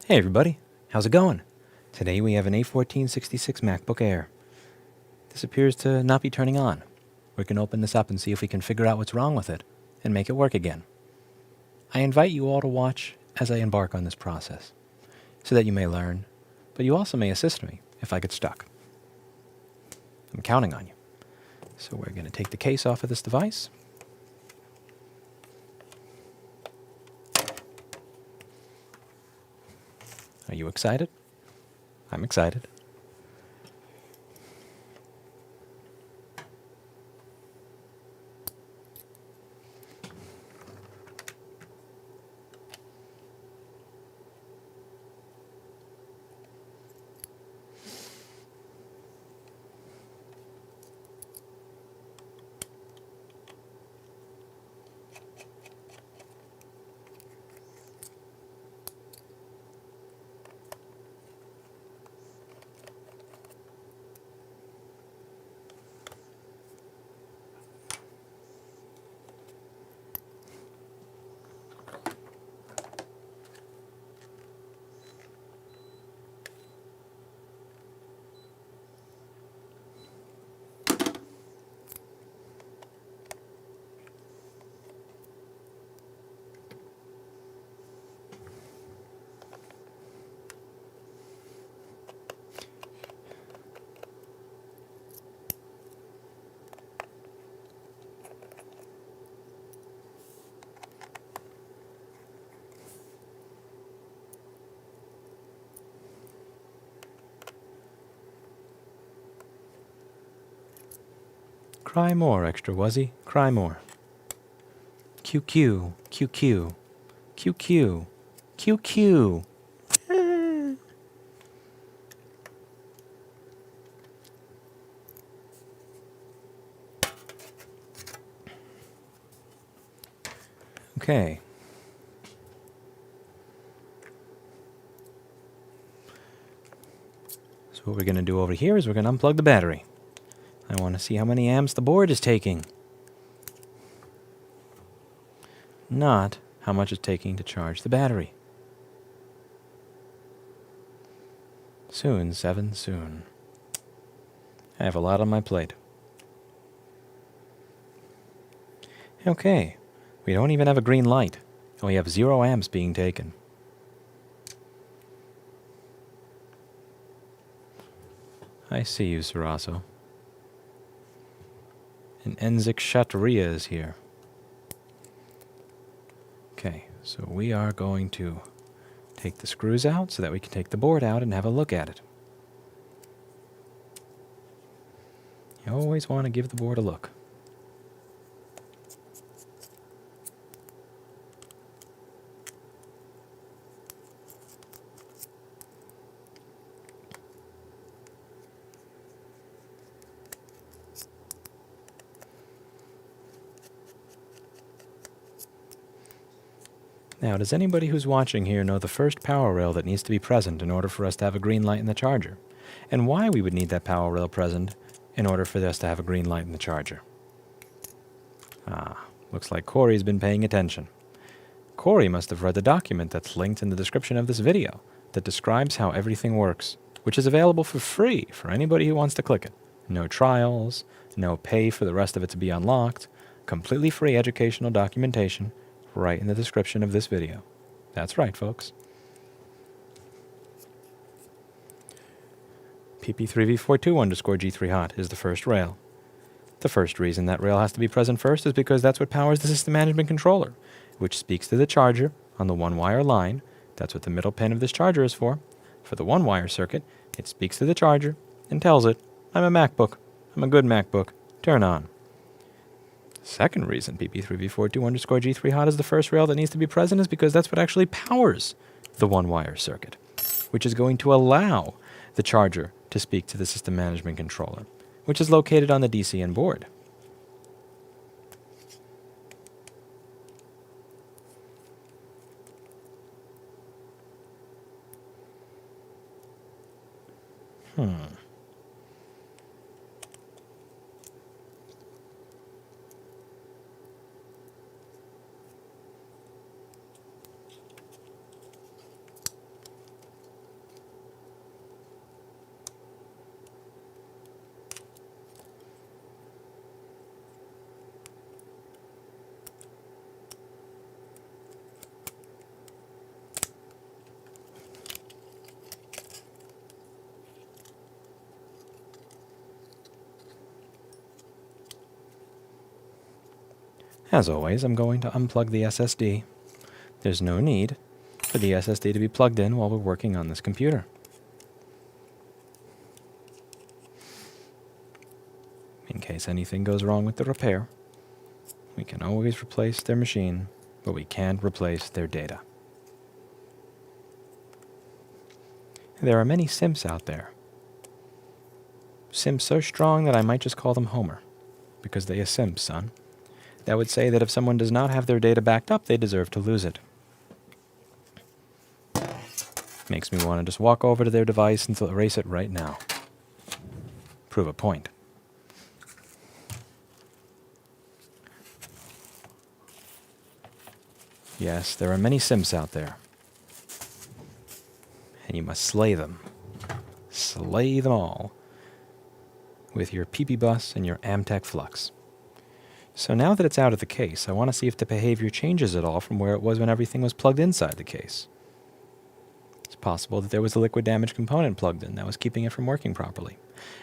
Hey everybody, how's it going? Today we have an A1466 MacBook Air. This appears to not be turning on. We can open this up and see if we can figure out what's wrong with it and make it work again. I invite you all to watch as I embark on this process, so that you may learn, but you also may assist me if I get stuck. I'm counting on you. So we're going to take the case off of this device. Are you excited? I'm excited. Cry more, Extra Wuzzy. Cry more. QQ, QQ, QQ, QQ. Okay. So what we're going to do over here is we're going to unplug the battery. I want to see how many amps the board is taking. Not how much it's taking to charge the battery. Soon, 7 soon. I have a lot on my plate. Okay, we don't even have a green light, and we have 0 amps being taken. I see you, Sarasso. And Enzik Shatria is here. Okay, so we are going to take the screws out so that we can take the board out and have a look at it. You always want to give the board a look. Now, does anybody who's watching here know the first power rail that needs to be present in order for us to have a green light in the charger? And why we would need that power rail present in order for us to have a green light in the charger? Ah, looks like Corey's been paying attention. Corey must have read the document that's linked in the description of this video that describes how everything works, which is available for free for anybody who wants to click it. No trials, no pay for the rest of it to be unlocked, completely free educational documentation right in the description of this video. That's right, folks. PP3V42_G3hot is the first rail. The first reason that rail has to be present first is because that's what powers the system management controller, which speaks to the charger on the one-wire line. That's what the middle pin of this charger is for. For the one-wire circuit, it speaks to the charger and tells it, I'm a MacBook. I'm a good MacBook. Turn on. Second reason PP3V42_G3hot is the first rail that needs to be present is because that's what actually powers the one-wire circuit, which is going to allow the charger to speak to the system management controller, which is located on the DCN board. As always, I'm going to unplug the SSD. There's no need for the SSD to be plugged in while we're working on this computer. In case anything goes wrong with the repair, we can always replace their machine, but we can't replace their data. There are many simps out there. Simps so strong that I might just call them Homer, because they are simps, son. That would say that if someone does not have their data backed up, they deserve to lose it. Makes me want to just walk over to their device and erase it right now. Prove a point. Yes, there are many simps out there. And you must slay them. Slay them all with your PP bus and your Amtech Flux. So now that it's out of the case, I want to see if the behavior changes at all from where it was when everything was plugged inside the case. It's possible that there was a liquid damage component plugged in that was keeping it from working properly.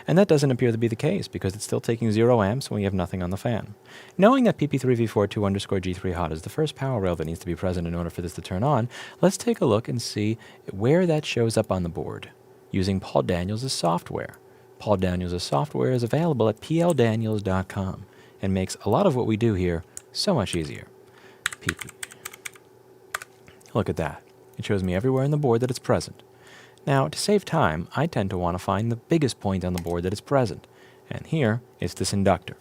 And that doesn't appear to be the case because it's still taking 0 amps when we have nothing on the fan. Knowing that PP3V42_G3hot is the first power rail that needs to be present in order for this to turn on, let's take a look and see where that shows up on the board using Paul Daniels' software. Paul Daniels' software is available at pldaniels.com. and makes a lot of what we do here so much easier. PP. Look at that. It shows me everywhere on the board that it's present. Now, to save time, I tend to want to find the biggest point on the board that is present. And here, it's this inductor.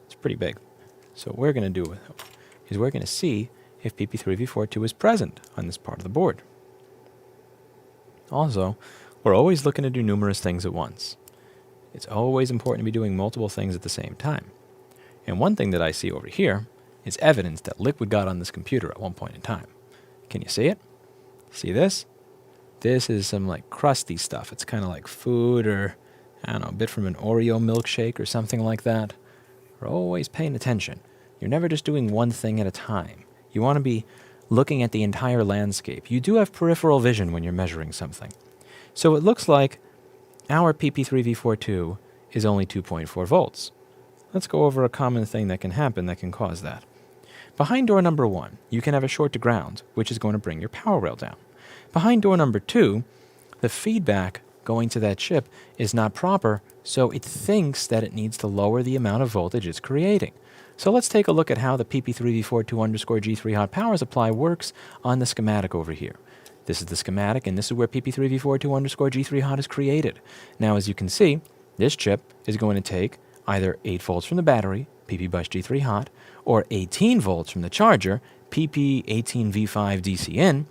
It's pretty big. So what we're going to do is we're going to see if PP3V42 is present on this part of the board. Also, we're always looking to do numerous things at once. It's always important to be doing multiple things at the same time. And one thing that I see over here is evidence that liquid got on this computer at one point in time. Can you see it? See this? This is some like crusty stuff. It's kind of like food or, I don't know, a bit from an Oreo milkshake or something like that. We're always paying attention. You're never just doing one thing at a time. You want to be looking at the entire landscape. You do have peripheral vision when you're measuring something. So it looks like our PP3V42 is only 2.4 volts. Let's go over a common thing that can happen that can cause that. Behind door number 1, you can have a short to ground, which is going to bring your power rail down. Behind door number 2, the feedback going to that chip is not proper, so it thinks that it needs to lower the amount of voltage it's creating. So let's take a look at how the PP3V42_G3 hot power supply works on the schematic over here. This is the schematic, and this is where PP3V42_G3 hot is created. Now, as you can see, this chip is going to take either 8 volts from the battery, PP-G3 hot, or 18 volts from the charger, PP18V5 DC in,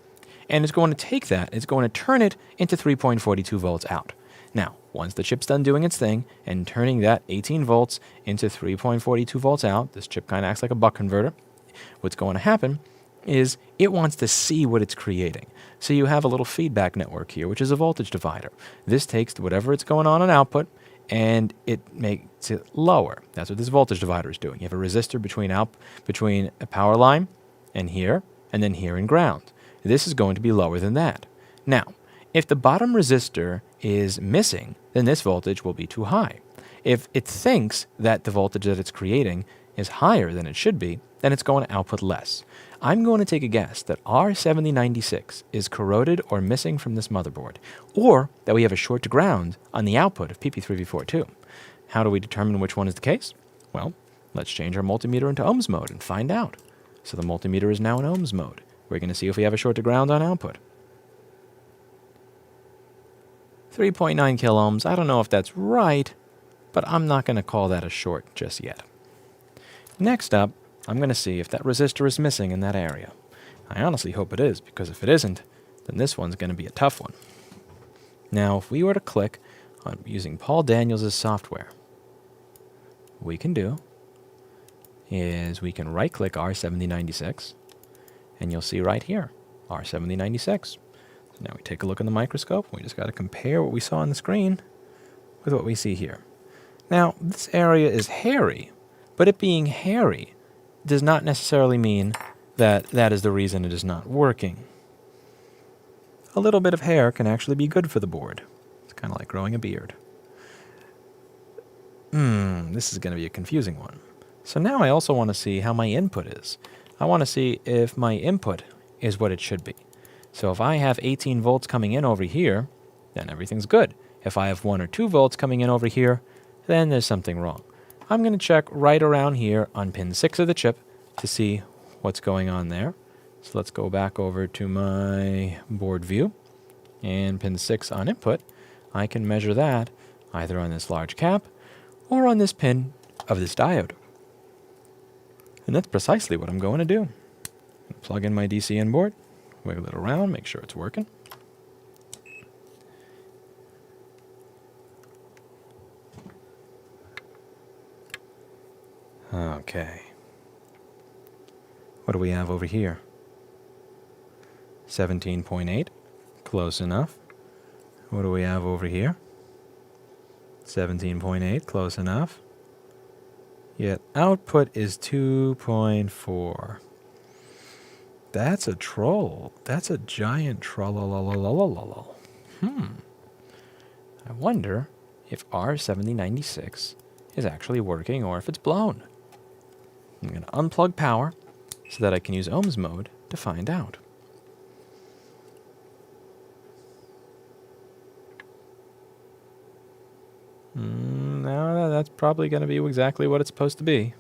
and it's going to take that, it's going to turn it into 3.42 volts out. Now, once the chip's done doing its thing and turning that 18 volts into 3.42 volts out, this chip kind of acts like a buck converter, what's going to happen is it wants to see what it's creating. So you have a little feedback network here, which is a voltage divider. This takes whatever it's going on output, and it makes it lower. That's what this voltage divider is doing. You have a resistor between a power line and then here in ground. This is going to be lower than that. Now, if the bottom resistor is missing, then this voltage will be too high. If it thinks that the voltage that it's creating is higher than it should be, then it's going to output less. I'm going to take a guess that R7096 is corroded or missing from this motherboard, or that we have a short to ground on the output of PP3V42. How do we determine which one is the case? Well, let's change our multimeter into ohms mode and find out. So the multimeter is now in ohms mode. We're going to see if we have a short to ground on output. 3.9 kiloohms. I don't know if that's right, but I'm not going to call that a short just yet. Next up, I'm going to see if that resistor is missing in that area. I honestly hope it is, because if it isn't, then this one's going to be a tough one. Now, if we were to click on using Paul Daniels' software, what we can do is we can right-click R7096, and you'll see right here, R7096. So now we take a look in the microscope. We just got to compare what we saw on the screen with what we see here. Now, this area is hairy, but it being hairy does not necessarily mean that that is the reason it is not working. A little bit of hair can actually be good for the board. It's kind of like growing a beard. This is going to be a confusing one. So now I also want to see how my input is. I want to see if my input is what it should be. So if I have 18 volts coming in over here, then everything's good. If I have 1 or 2 volts coming in over here, then there's something wrong. I'm going to check right around here on pin 6 of the chip to see what's going on there. So let's go back over to my board view, and pin 6 on input, I can measure that either on this large cap or on this pin of this diode. And that's precisely what I'm going to do. Plug in my DC in board, wiggle it around, make sure it's working. Okay. What do we have over here? 17.8. Close enough. What do we have over here? 17.8. Close enough. Yet output is 2.4. That's a troll. That's a giant troll. I wonder if R7096 is actually working or if it's blown. I'm going to unplug power so that I can use ohms mode to find out. No, that's probably going to be exactly what it's supposed to be.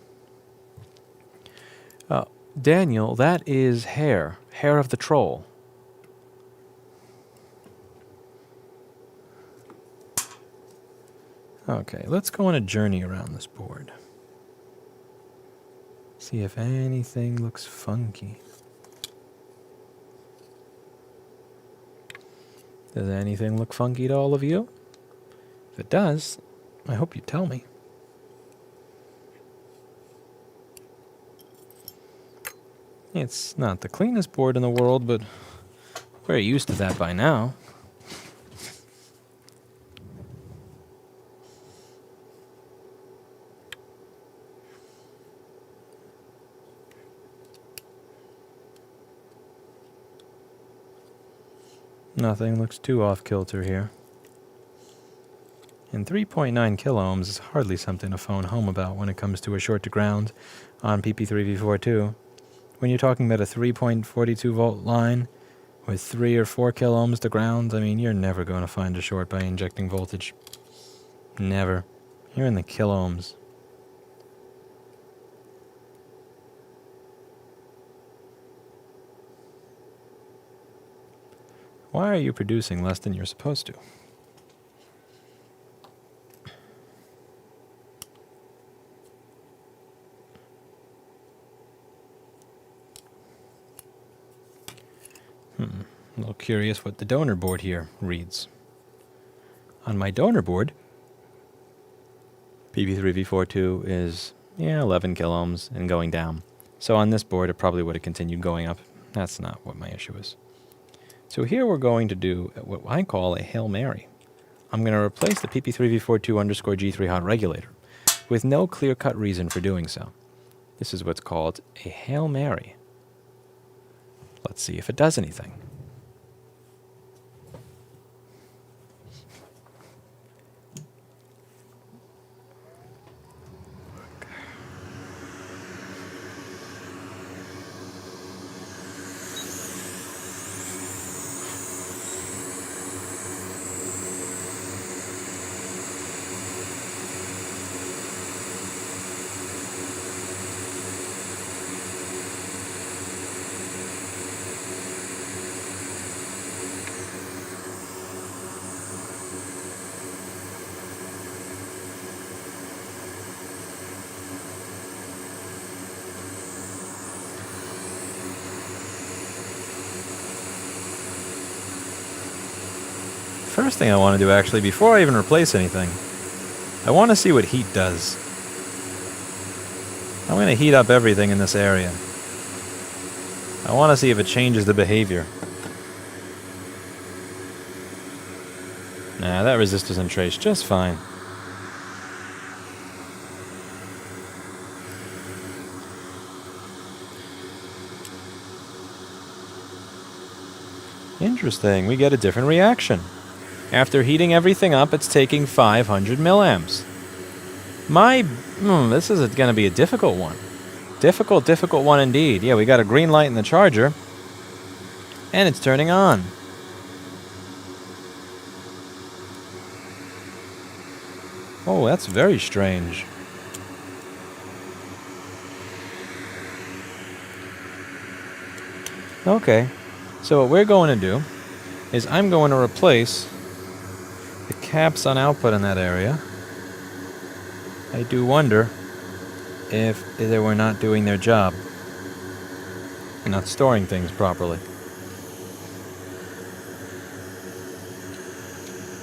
Daniel, that is hair. Hair of the troll. Okay, let's go on a journey around this board. See if anything looks funky. Does anything look funky to all of you? If it does, I hope you tell me. It's not the cleanest board in the world, but we're used to that by now. Nothing looks too off-kilter here. And 3.9 kiloohms is hardly something to phone home about when it comes to a short to ground on PP3V42. When you're talking about a 3.42 volt line with 3 or 4 kilo ohms to ground, I mean, you're never going to find a short by injecting voltage. Never. You're in the kilo ohms. Why are you producing less than you're supposed to? A little curious what the donor board here reads. On my donor board, PB3V42 is 11 kilo ohms and going down. So on this board, it probably would have continued going up. That's not what my issue is. So here we're going to do what I call a Hail Mary. I'm going to replace the PP3V42_G3 hot regulator with no clear-cut reason for doing so. This is what's called a Hail Mary. Let's see if it does anything. First thing I want to do, actually, before I even replace anything, I want to see what heat does. I'm going to heat up everything in this area. I want to see if it changes the behavior. Nah, that resistor's in trace just fine. Interesting, we get a different reaction. After heating everything up, it's taking 500 milliamps. This is going to be a difficult one. Difficult one indeed. Yeah, we got a green light in the charger, and it's turning on. Oh, that's very strange. Okay, so what we're going to do is I'm going to replace the caps on output in that area. I do wonder if they were not doing their job and not storing things properly.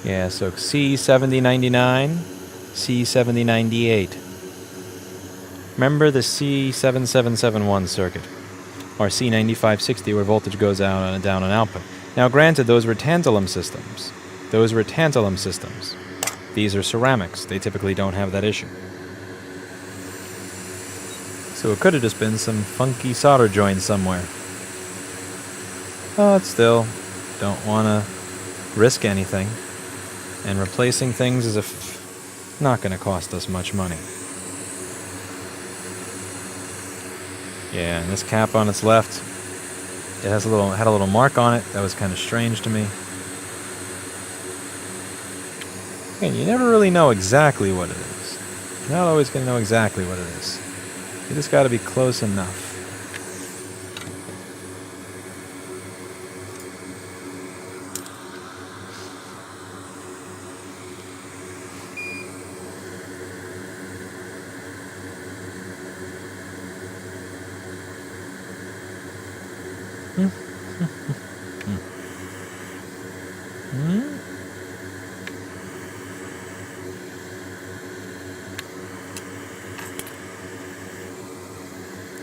Yeah, so C7099, C7098. Remember the C7771 circuit, or C9560, where voltage goes out and down on output. Now granted, those were tantalum systems. These are ceramics. They typically don't have that issue. So it could have just been some funky solder joint somewhere. But still, don't want to risk anything. And replacing things is not going to cost us much money. Yeah, and this cap on its left, it has had a little mark on it. That was kind of strange to me. And you never really know exactly what it is. You're not always going to know exactly what it is. You just got to be close enough.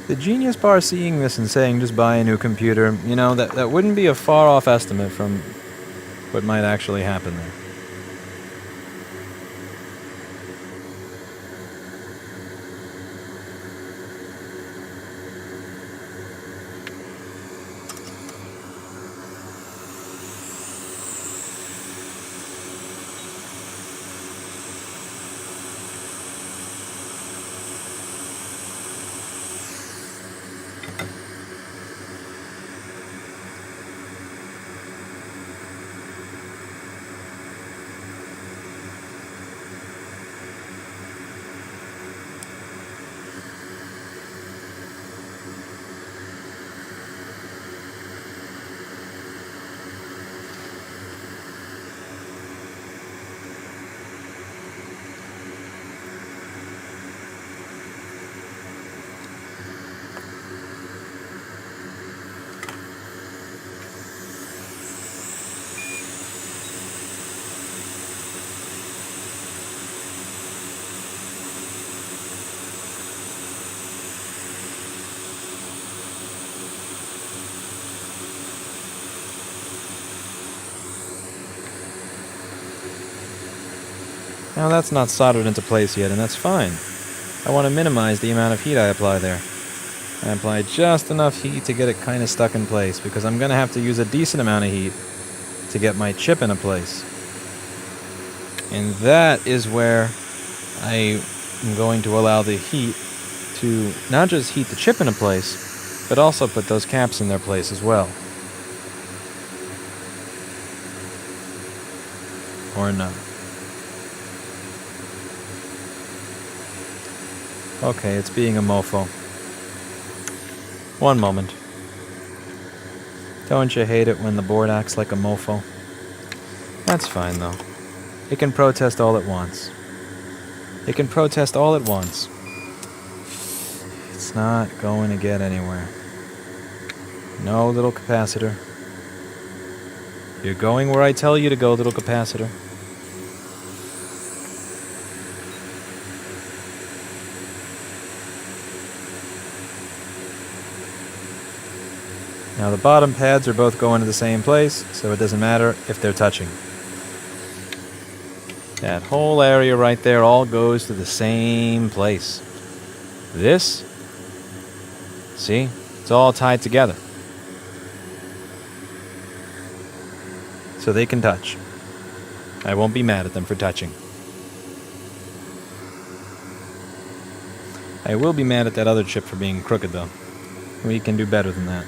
The genius bar seeing this and saying just buy a new computer, you know, that wouldn't be a far off estimate from what might actually happen there. Now that's not soldered into place yet, and that's fine. I want to minimize the amount of heat I apply there. I apply just enough heat to get it kind of stuck in place, because I'm going to have to use a decent amount of heat to get my chip into place. And that is where I am going to allow the heat to not just heat the chip into place, but also put those caps in their place as well. Or not. Okay, it's being a mofo. One moment. Don't you hate it when the board acts like a mofo? That's fine, though. It can protest all it wants. It can protest all it wants. It's not going to get anywhere. No, little capacitor. You're going where I tell you to go, little capacitor. Now the bottom pads are both going to the same place, so it doesn't matter if they're touching. That whole area right there all goes to the same place. This, see, it's all tied together. So they can touch. I won't be mad at them for touching. I will be mad at that other chip for being crooked, though. We can do better than that.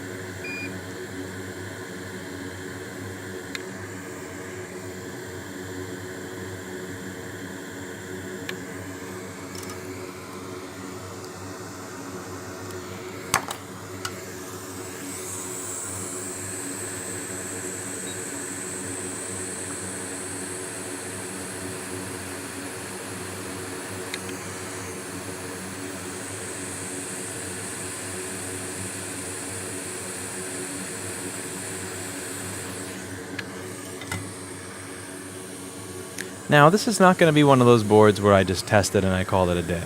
Now, this is not going to be one of those boards where I just test it and I call it a day.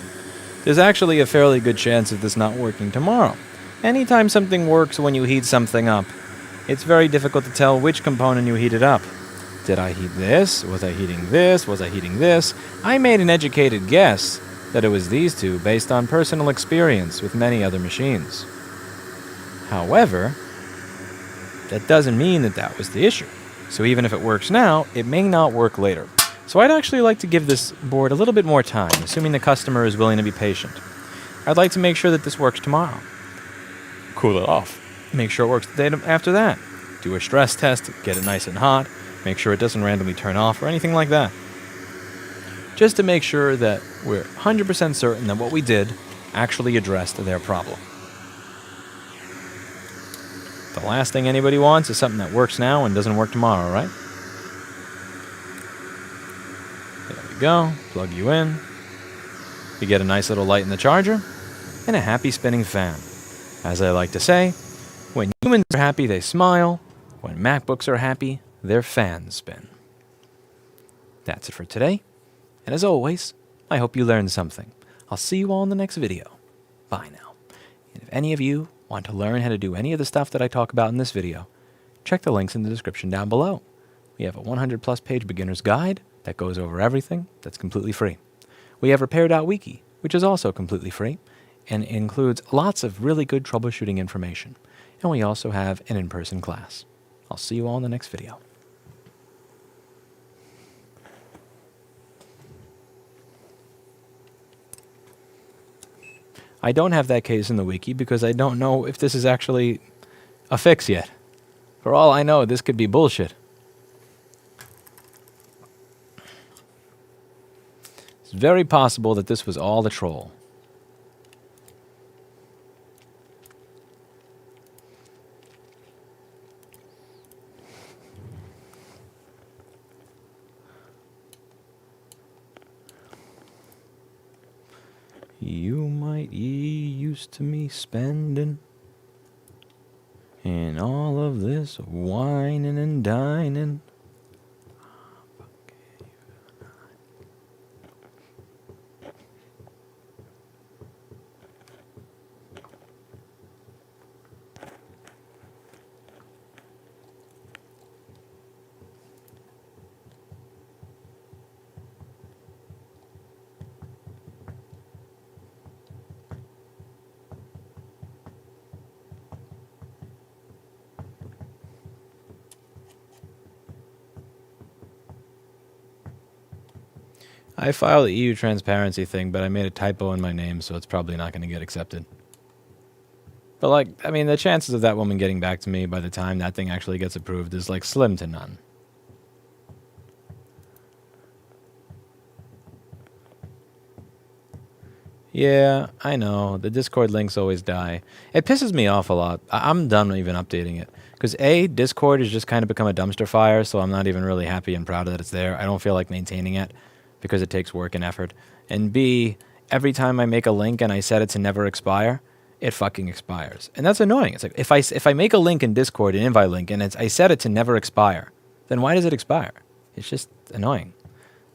There's actually a fairly good chance of this not working tomorrow. Anytime something works when you heat something up, it's very difficult to tell which component you heated up. Did I heat this? Was I heating this? Was I heating this? I made an educated guess that it was these two based on personal experience with many other machines. However, that doesn't mean that that was the issue. So even if it works now, it may not work later. So I'd actually like to give this board a little bit more time, assuming the customer is willing to be patient. I'd like to make sure that this works tomorrow. Cool it off. Make sure it works the day after that. Do a stress test, get it nice and hot, make sure it doesn't randomly turn off or anything like that. Just to make sure that we're 100% certain that what we did actually addressed their problem. The last thing anybody wants is something that works now and doesn't work tomorrow, right? Go, plug you in. You get a nice little light in the charger and a happy spinning fan. As I like to say, when humans are happy, they smile. When MacBooks are happy, their fans spin. That's it for today. And as always, I hope you learned something. I'll see you all in the next video. Bye now. And if any of you want to learn how to do any of the stuff that I talk about in this video, check the links in the description down below. We have a 100-plus page beginner's guide that goes over everything that's completely free. We have Repair.wiki, which is also completely free and includes lots of really good troubleshooting information. And we also have an in-person class. I'll see you all in the next video. I don't have that case in the wiki because I don't know if this is actually a fix yet. For all I know, this could be bullshit. It's very possible that this was all a troll. You might used to me spending in all of this whining and dining. I filed the EU transparency thing, but I made a typo in my name, so it's probably not going to get accepted. But, like, I mean, the chances of that woman getting back to me by the time that thing actually gets approved is, like, slim to none. Yeah, I know. The Discord links always die. It pisses me off a lot. I'm done even updating it. Because A, Discord has just kind of become a dumpster fire, so I'm not even really happy and proud that it's there. I don't feel like maintaining it because it takes work and effort. And B, every time I make a link and I set it to never expire, it fucking expires. And that's annoying. It's like, if I make a link in Discord, an invite link, and I set it to never expire, then why does it expire? It's just annoying.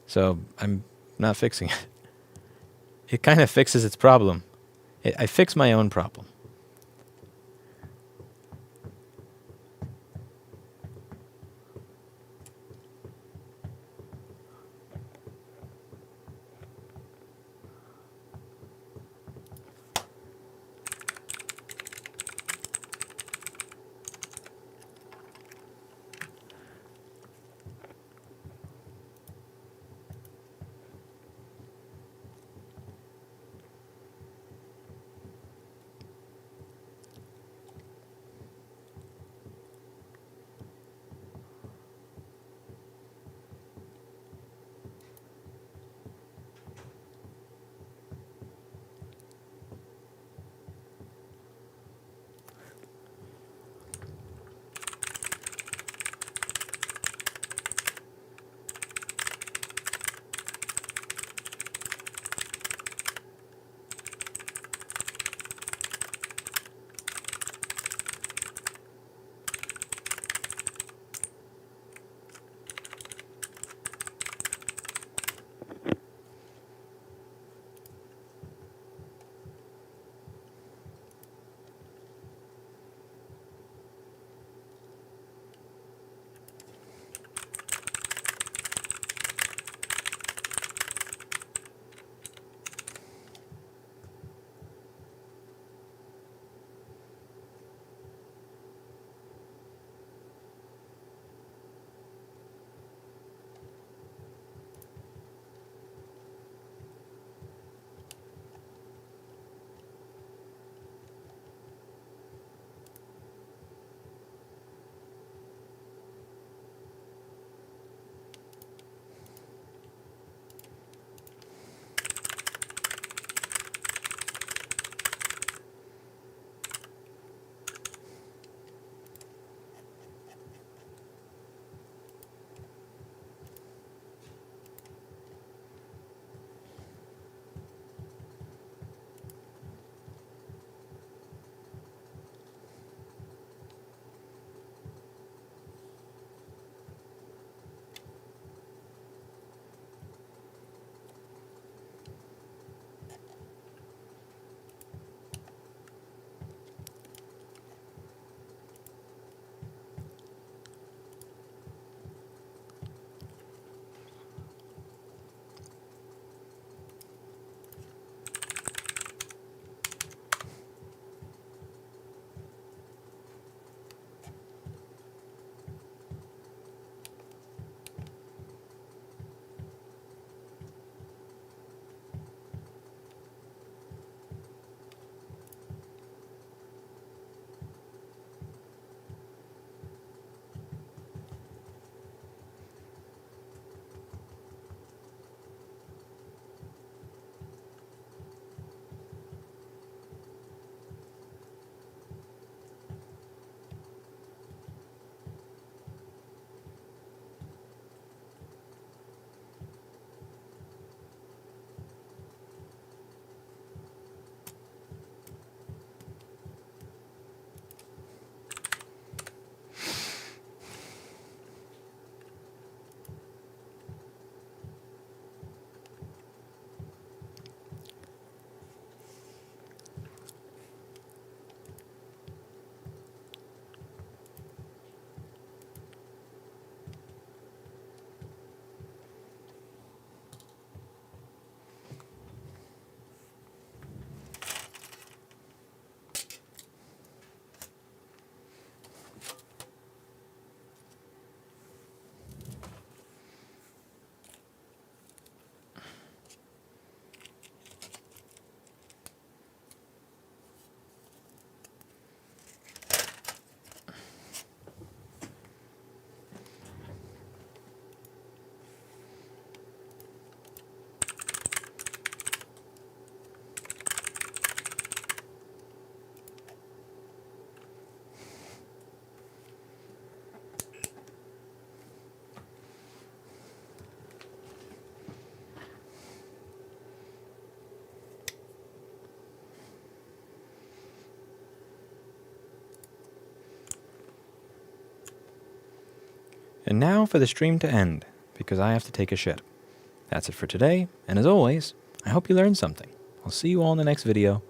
So I'm not fixing it. It kind of fixes its problem. I fix my own problem. And now for the stream to end, because I have to take a shit. That's it for today, and as always, I hope you learned something. I'll see you all in the next video.